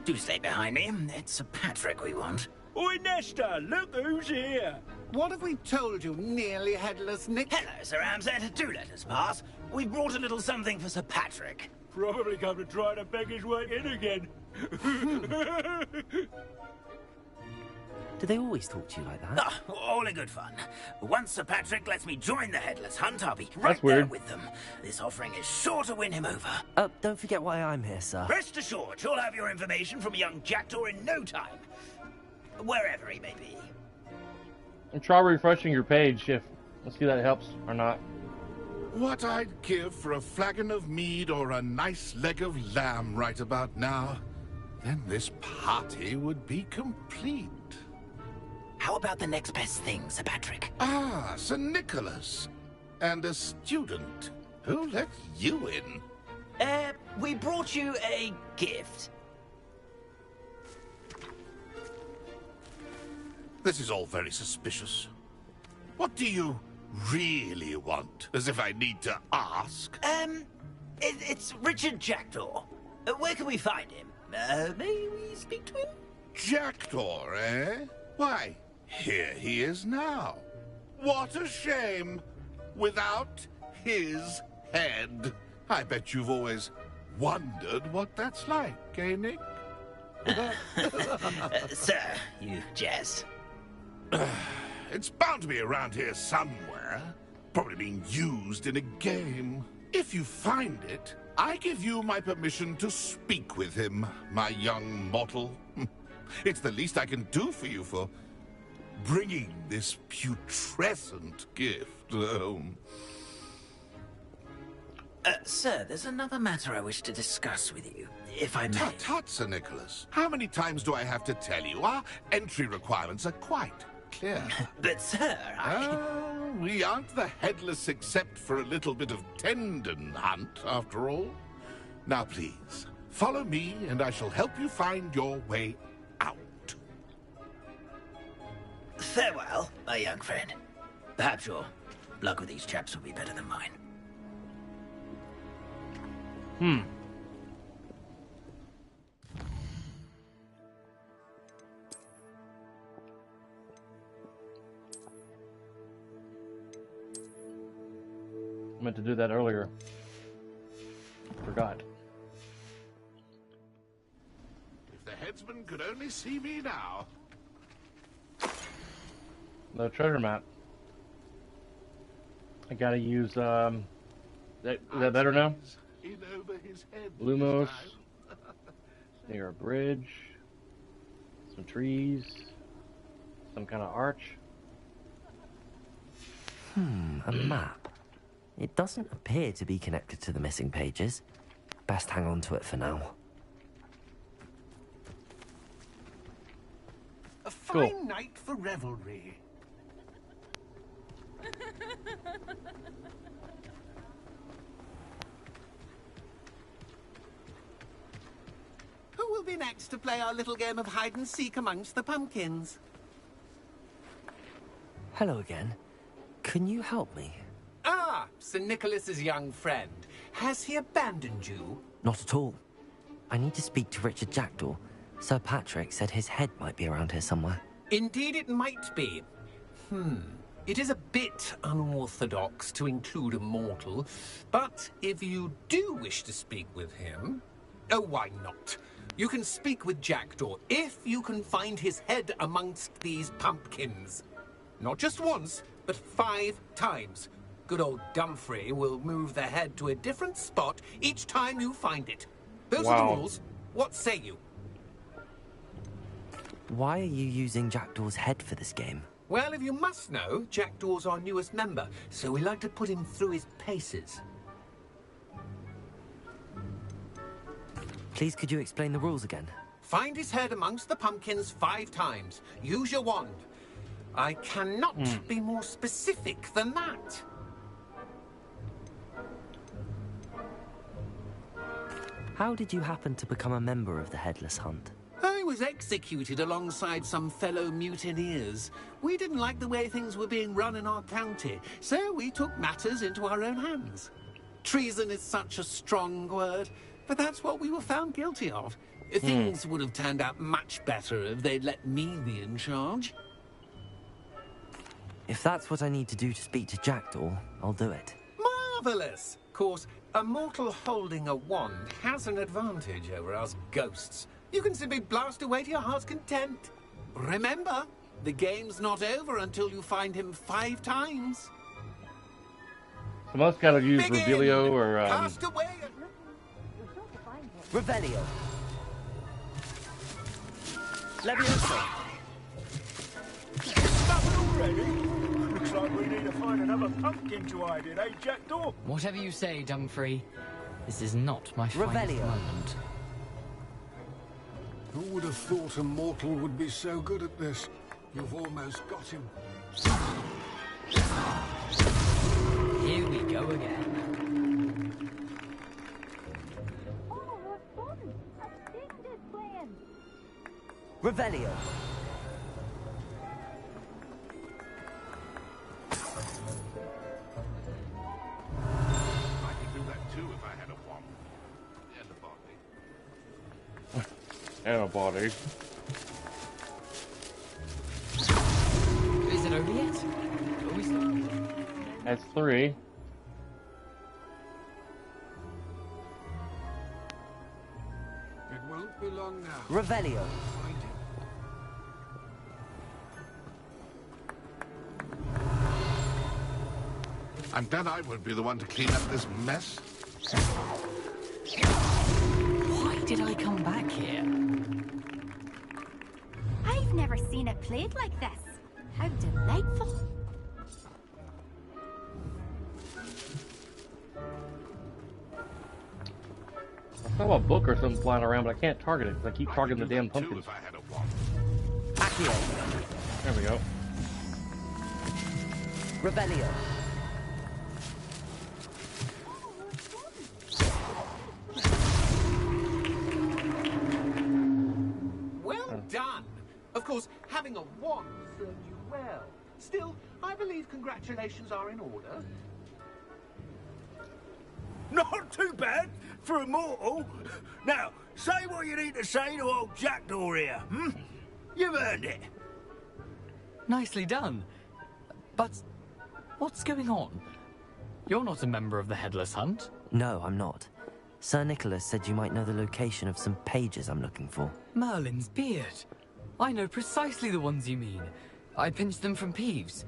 Do stay behind me. It's Sir Patrick we want. Oi, Nesta, look who's here. What have we told you, nearly headless Nick? Hello, Sir Ramsay. Do let us pass. We brought a little something for Sir Patrick. Probably come to try to beg his way in again. Do they always talk to you like that? Ah, all in good fun. Once Sir Patrick lets me join the headless hunt, I'll be right there with them. This offering is sure to win him over. Don't forget why I'm here, sir. Rest assured, you'll have your information from young Jackdaw in no time. Wherever he may be. And try refreshing your page if let's see if that helps or not. What I'd give for a flagon of mead or a nice leg of lamb right about now, then this party would be complete. How about the next best thing, Sir Patrick? Ah, Sir Nicholas. And a student. Who let you in? We brought you a gift. This is all very suspicious. What do you really want? As if I need to ask. It's Richard Jackdaw. Where can we find him? May we speak to him? Jackdaw, eh? Why, here he is now. What a shame. Without his head. I bet you've always wondered what that's like, eh, Nick? Sir, you jest. It's bound to be around here somewhere. Probably being used in a game. If you find it, I give you my permission to speak with him, my young mortal. It's the least I can do for you for bringing this putrescent gift home. Sir, there's another matter I wish to discuss with you, if I may. Tut, Sir Nicholas. How many times do I have to tell you? Our entry requirements are quite clear. But, sir, we aren't the headless except for a little bit of tendon hunt, after all. Now, please, follow me, and I shall help you find your way out. Farewell, my young friend. Perhaps your luck with these chaps will be better than mine. I meant to do that earlier. Forgot. If the headsman could only see me now. The treasure map. I gotta use, is that better now? In over his head Lumos. Near a bridge. Some trees. Some kind of arch. A map. It doesn't appear to be connected to the missing pages. Best hang on to it for now. fine night for revelry. Who will be next to play our little game of hide-and-seek amongst the pumpkins? Hello again. Can you help me? Ah, Sir Nicholas's young friend. Has he abandoned you? Not at all. I need to speak to Richard Jackdaw. Sir Patrick said his head might be around here somewhere. Indeed it might be. It is a bit unorthodox to include a mortal, but if you do wish to speak with him... Oh, why not? You can speak with Jackdaw if you can find his head amongst these pumpkins. Not just once, but 5 times. Good old Dumfrey will move the head to a different spot each time you find it. Those are the rules. What say you? Why are you using Jackdaw's head for this game? Well, if you must know, Jackdaw's our newest member, so we like to put him through his paces. Please, could you explain the rules again? Find his head amongst the pumpkins 5 times. Use your wand. I cannot be more specific than that. How did you happen to become a member of the Headless Hunt? I was executed alongside some fellow mutineers. We didn't like the way things were being run in our county, so we took matters into our own hands. Treason is such a strong word, but that's what we were found guilty of. Things would have turned out much better if they'd let me be in charge. If that's what I need to do to speak to Jackdaw, I'll do it. Marvellous! Of course, a mortal holding a wand has an advantage over us ghosts. You can simply blast away to your heart's content. Remember, the game's not over until you find him 5 times. Someone's got to use Revelio or... Cast away! Revelio. Levioso. Already? Looks like we need to find another pumpkin to hide in, eh, Jackdaw? Whatever you say, Dumfrey. This is not my finest Revelio. moment. Who would have thought a mortal would be so good at this? You've almost got him. Here we go again. Revelio. I could do that too if I had a wand. And a body. And a body. Is it over yet? Are we still... That's 3. It won't be long now. Revelio. And then I won't be the one to clean up this mess. Why did I come back here? I've never seen it played like this. How delightful. I saw a book or something flying around, but I can't target it because I keep targeting the damn pumpkins. Accio. There we go. Revelio. Well done! Of course, having a wand served you well. Still, I believe congratulations are in order. Not too bad for a mortal. Now, say what you need to say to old Jackdaw here, You've earned it. Nicely done. But what's going on? You're not a member of the Headless Hunt. No, I'm not. Sir Nicholas said you might know the location of some pages I'm looking for. Merlin's beard. I know precisely the ones you mean. I pinched them from Peeves.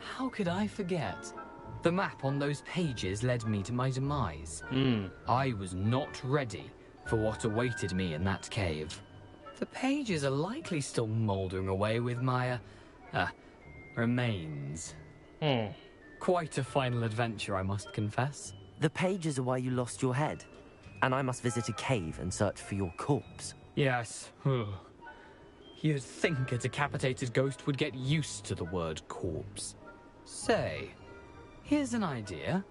How could I forget? The map on those pages led me to my demise. I was not ready for what awaited me in that cave. The pages are likely still mouldering away with my, remains. Quite a final adventure, I must confess. The pages are why you lost your head, and I must visit a cave and search for your corpse. Yes. You'd think a decapitated ghost would get used to the word corpse. Say, here's an idea.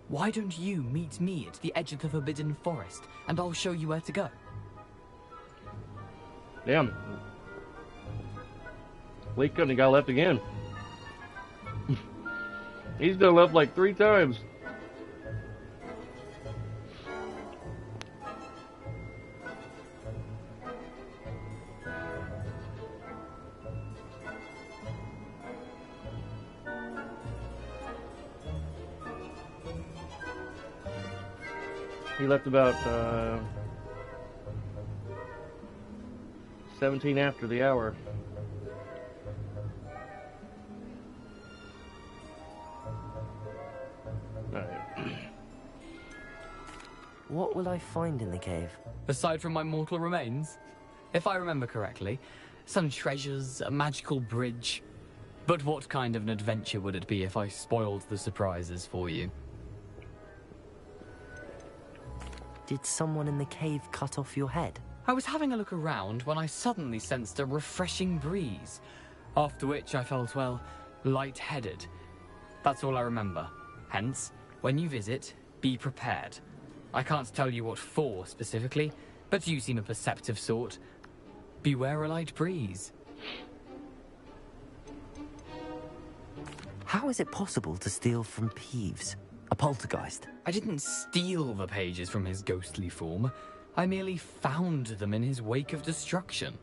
Why don't you meet me at the edge of the Forbidden Forest, and I'll show you where to go? Damn. Lee couldn't have got left again. He's done left like 3 times. He left about 17 after the hour. What will I find in the cave? Aside from my mortal remains? If I remember correctly, some treasures, a magical bridge. But what kind of an adventure would it be if I spoiled the surprises for you? Did someone in the cave cut off your head? I was having a look around when I suddenly sensed a refreshing breeze, after which I felt, well, lightheaded. That's all I remember. Hence, when you visit, be prepared. I can't tell you what for specifically, but you seem a perceptive sort. Beware a light breeze. How is it possible to steal from Peeves? A poltergeist? I didn't steal the pages from his ghostly form. I merely found them in his wake of destruction.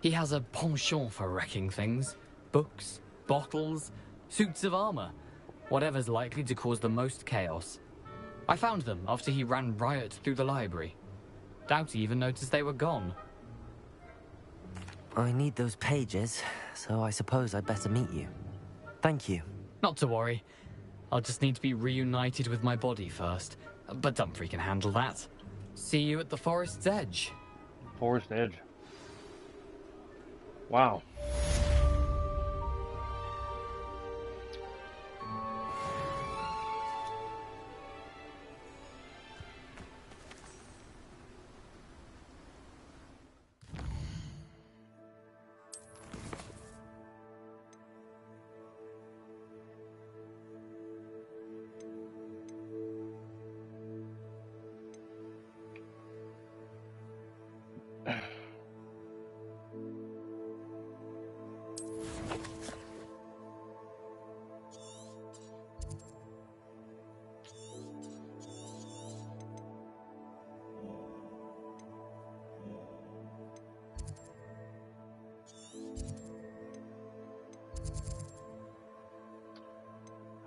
He has a penchant for wrecking things. Books, bottles, suits of armor. Whatever's likely to cause the most chaos. I found them after he ran riot through the library. Doubt he even noticed they were gone. I need those pages, so I suppose I'd better meet you. Thank you. Not to worry. I'll just need to be reunited with my body first. But Dumfries can handle that. See you at the forest's edge. Forest edge. Wow.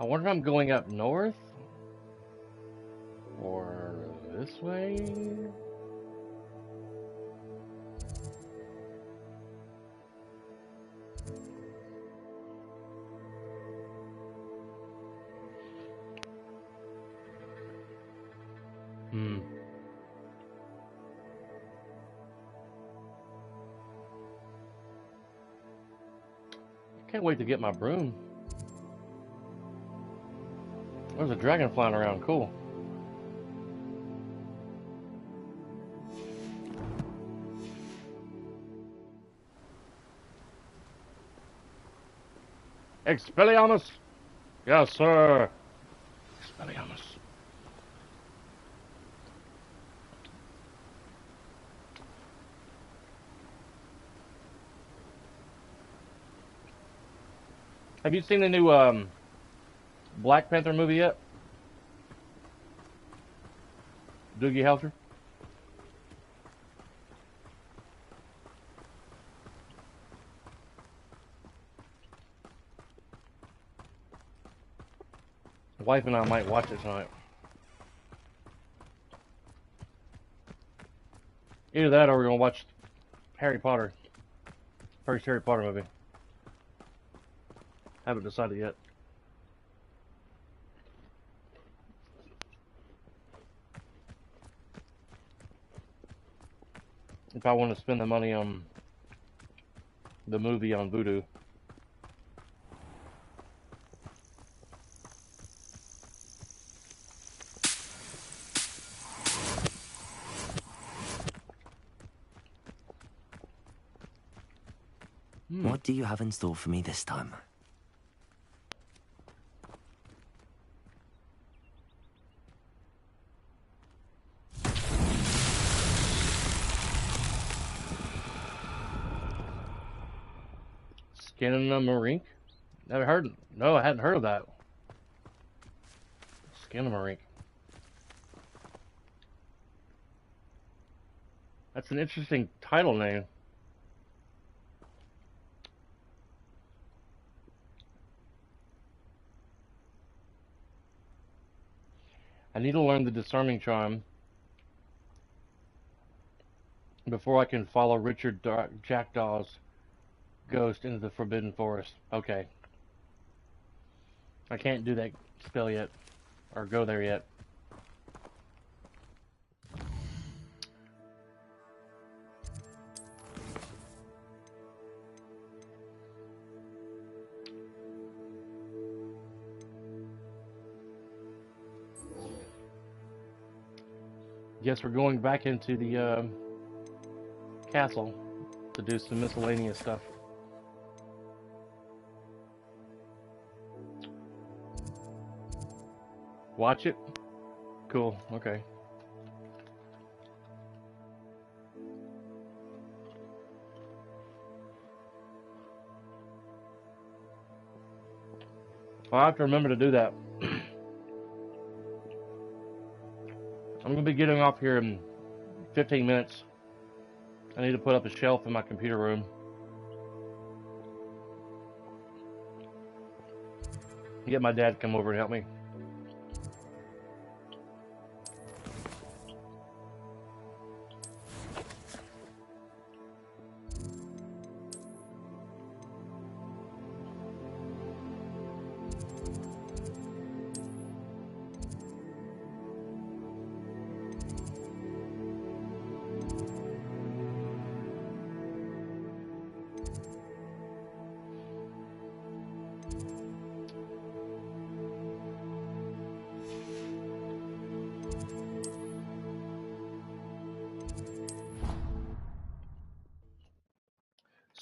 I wonder if I'm going up north or this way. Can't wait to get my broom. There's a dragon flying around, cool. Expelliarmus! Yes, sir! Expelliarmus. Have you seen the new, Black Panther movie yet? Doogie Howser? My wife and I might watch it tonight. Either that or we're gonna watch Harry Potter. First Harry Potter movie. Haven't decided yet. If I want to spend the money on the movie on Vudu. What do you have in store for me this time? Skinning a marink? Never heard. No, I hadn't heard of that. Skin a marink. That's an interesting title name. I need to learn the disarming charm before I can follow Richard Jackdaw's ghost into the Forbidden Forest. Okay. I can't do that spell yet, or go there yet. Guess we're going back into the castle to do some miscellaneous stuff. Watch it? Cool, okay. I'll have to remember to do that. I'm going to be getting off here in 15 minutes. I need to put up a shelf in my computer room. Get my dad to come over and help me.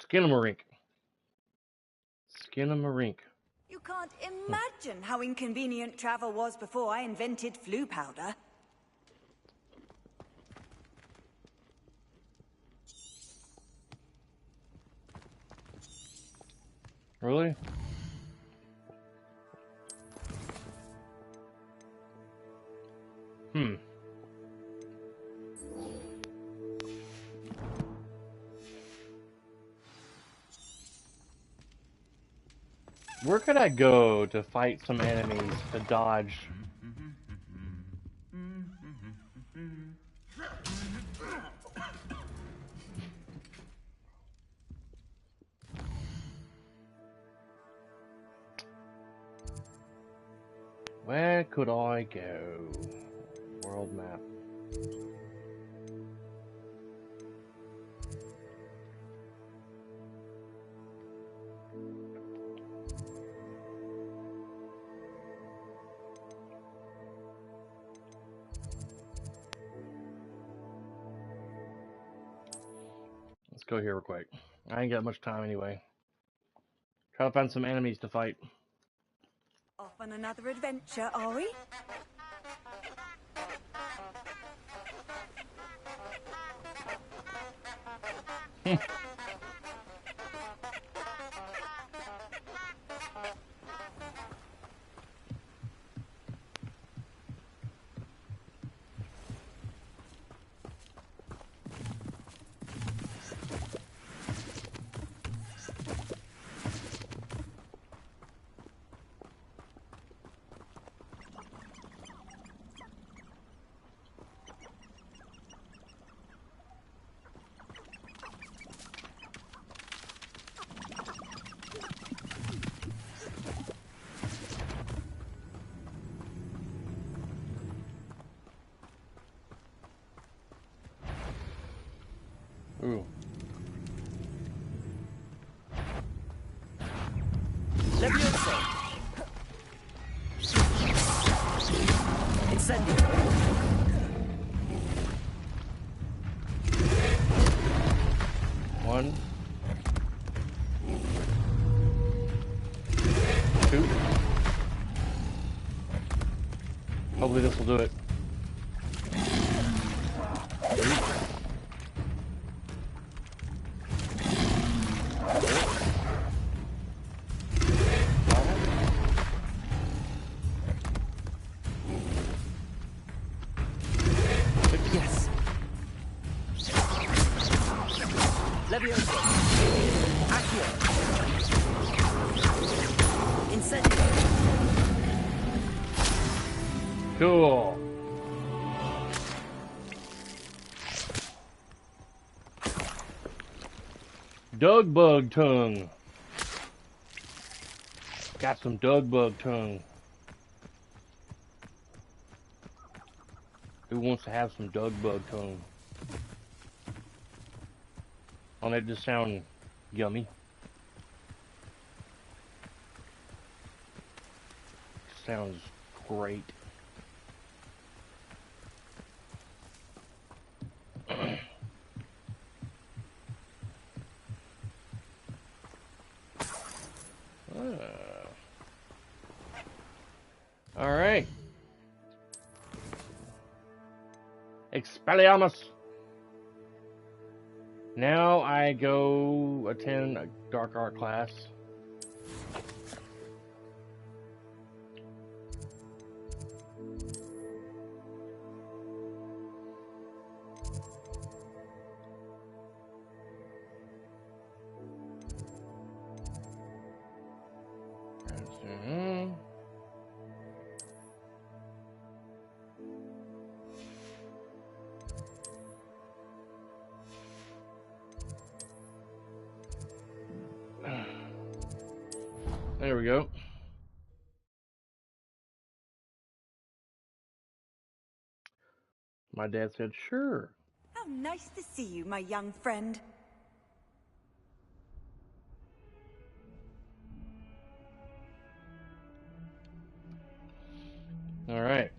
Skinamarink. Skinamarink. You can't imagine how inconvenient travel was before I invented flu powder. Really? Where could I go to fight some enemies to dodge? Where could I go? World map. Let's go here real quick. I ain't got much time anyway. Try to find some enemies to fight. Off on another adventure, are we? Ooh. Leviosa! Incendio! One. Hopefully this will do it. Yes. Leviosa. Accio. Incendio. Cool. Dug bug tongue. Got some dug bug tongue. Who wants to have some dug bug tongue? Don't that just sound yummy? Sounds great. All right. Expelliarmus. Now I go attend a dark art class. There we go. My dad said, sure. How nice to see you, my young friend. All right.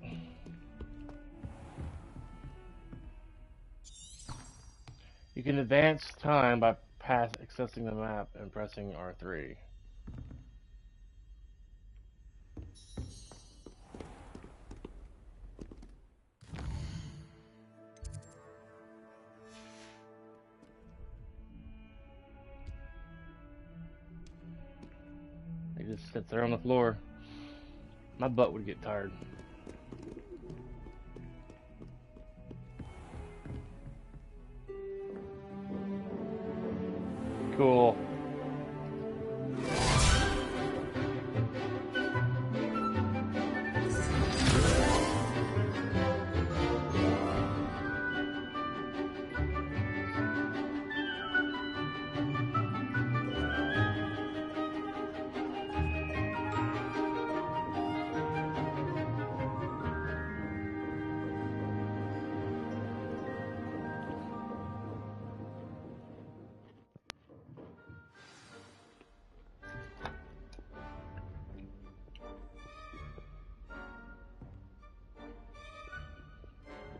You can advance time by accessing the map and pressing R3. They just sit there on the floor. My butt would get tired. Cool.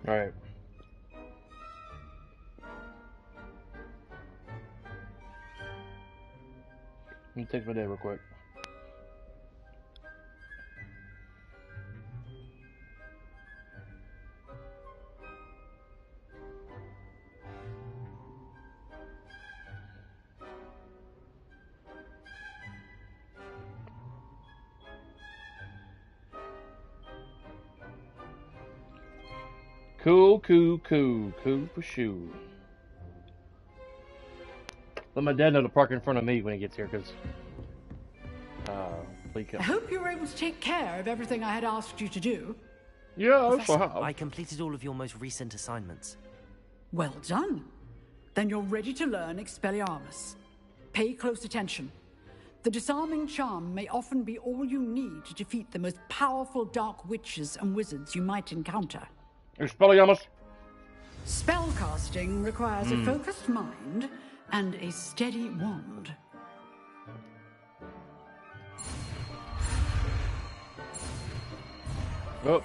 All right. Let me take my day real quick. Cool for sure. Let my dad know to park in front of me when he gets here, because I hope you were able to take care of everything I had asked you to do. Yeah, Professor, I completed all of your most recent assignments. Well done. Then you're ready to learn Expelliarmus. Pay close attention. The disarming charm may often be all you need to defeat the most powerful dark witches and wizards you might encounter. Expelliarmus. Spellcasting requires a focused mind and a steady wand. Oh.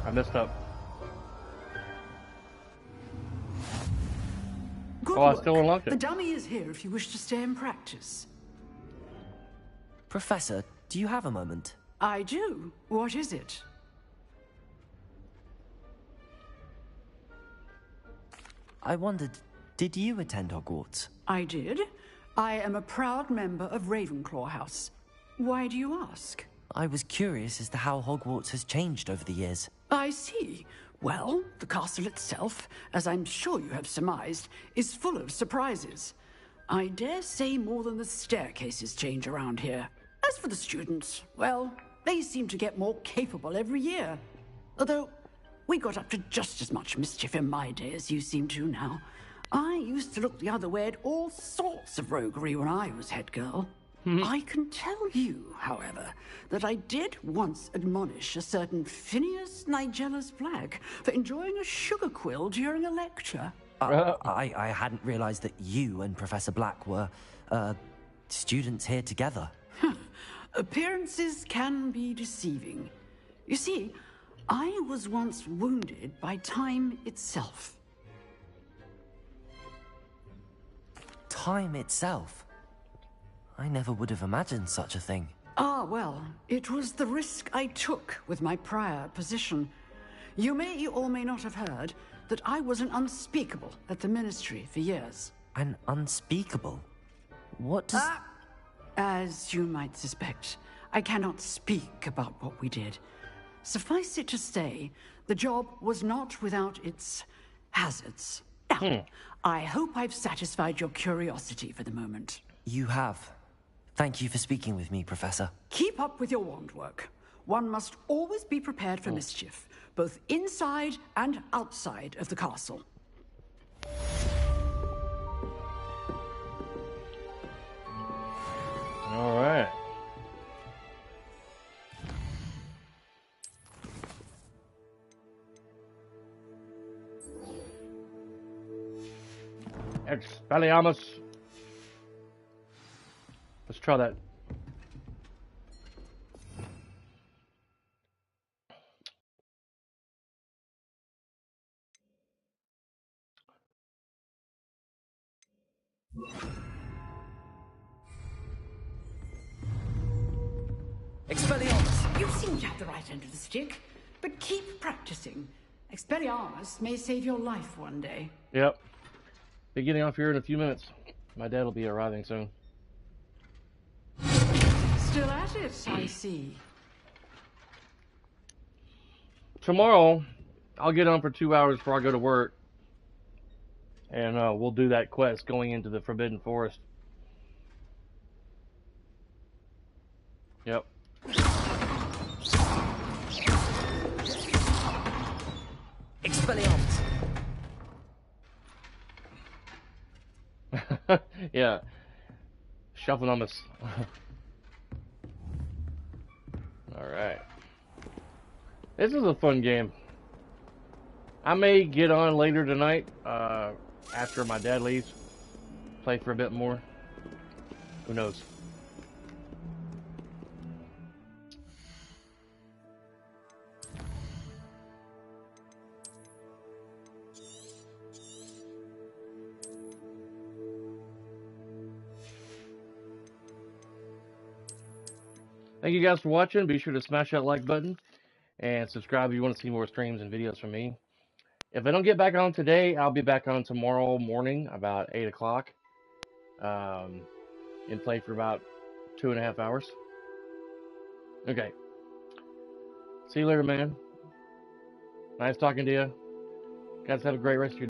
I messed up. Good I still unlocked it. The dummy is here if you wish to stay and practice. Professor, do you have a moment? I do. What is it? I wondered, did you attend Hogwarts? I did. I am a proud member of Ravenclaw House. Why do you ask? I was curious as to how Hogwarts has changed over the years. I see. Well, the castle itself, as I'm sure you have surmised, is full of surprises. I dare say more than the staircases change around here. As for the students, well, they seem to get more capable every year. Although, we got up to just as much mischief in my day as you seem to now. I used to look the other way at all sorts of roguery when I was head girl. I can tell you, however, that I did once admonish a certain Phineas Nigella's Black for enjoying a sugar quill during a lecture. I hadn't realized that you and Professor Black were, students here together. Appearances can be deceiving. You see, I was once wounded by time itself. Time itself? I never would have imagined such a thing. Ah, well, it was the risk I took with my prior position. You may or may not have heard that I was an unspeakable at the Ministry for years. An unspeakable? What does... As you might suspect, I cannot speak about what we did. Suffice it to say, the job was not without its hazards. Now, I hope I've satisfied your curiosity for the moment. You have. Thank you for speaking with me, Professor. Keep up with your wand work. One must always be prepared for mischief, both inside and outside of the castle. All right. Expelliarmus. Let's try that. Expelliarmus! You seem to have the right end of the stick, but keep practicing. Expelliarmus may save your life one day. Yep. Be getting off here in a few minutes. My dad will be arriving soon. Still at it, I see. Tomorrow, I'll get on for 2 hours before I go to work. And we'll do that quest going into the Forbidden Forest. Yep. Expelliarmus. Yeah. Shuffleomus. Alright. This is a fun game. I may get on later tonight, after my dad leaves. Play for a bit more. Who knows? Thank you guys for watching. Be sure to smash that like button and subscribe if you want to see more streams and videos from me. If I don't get back on today, I'll be back on tomorrow morning about 8 o'clock and play for about 2.5 hours. Okay. See you later, man. Nice talking to you. Guys, have a great rest of your day.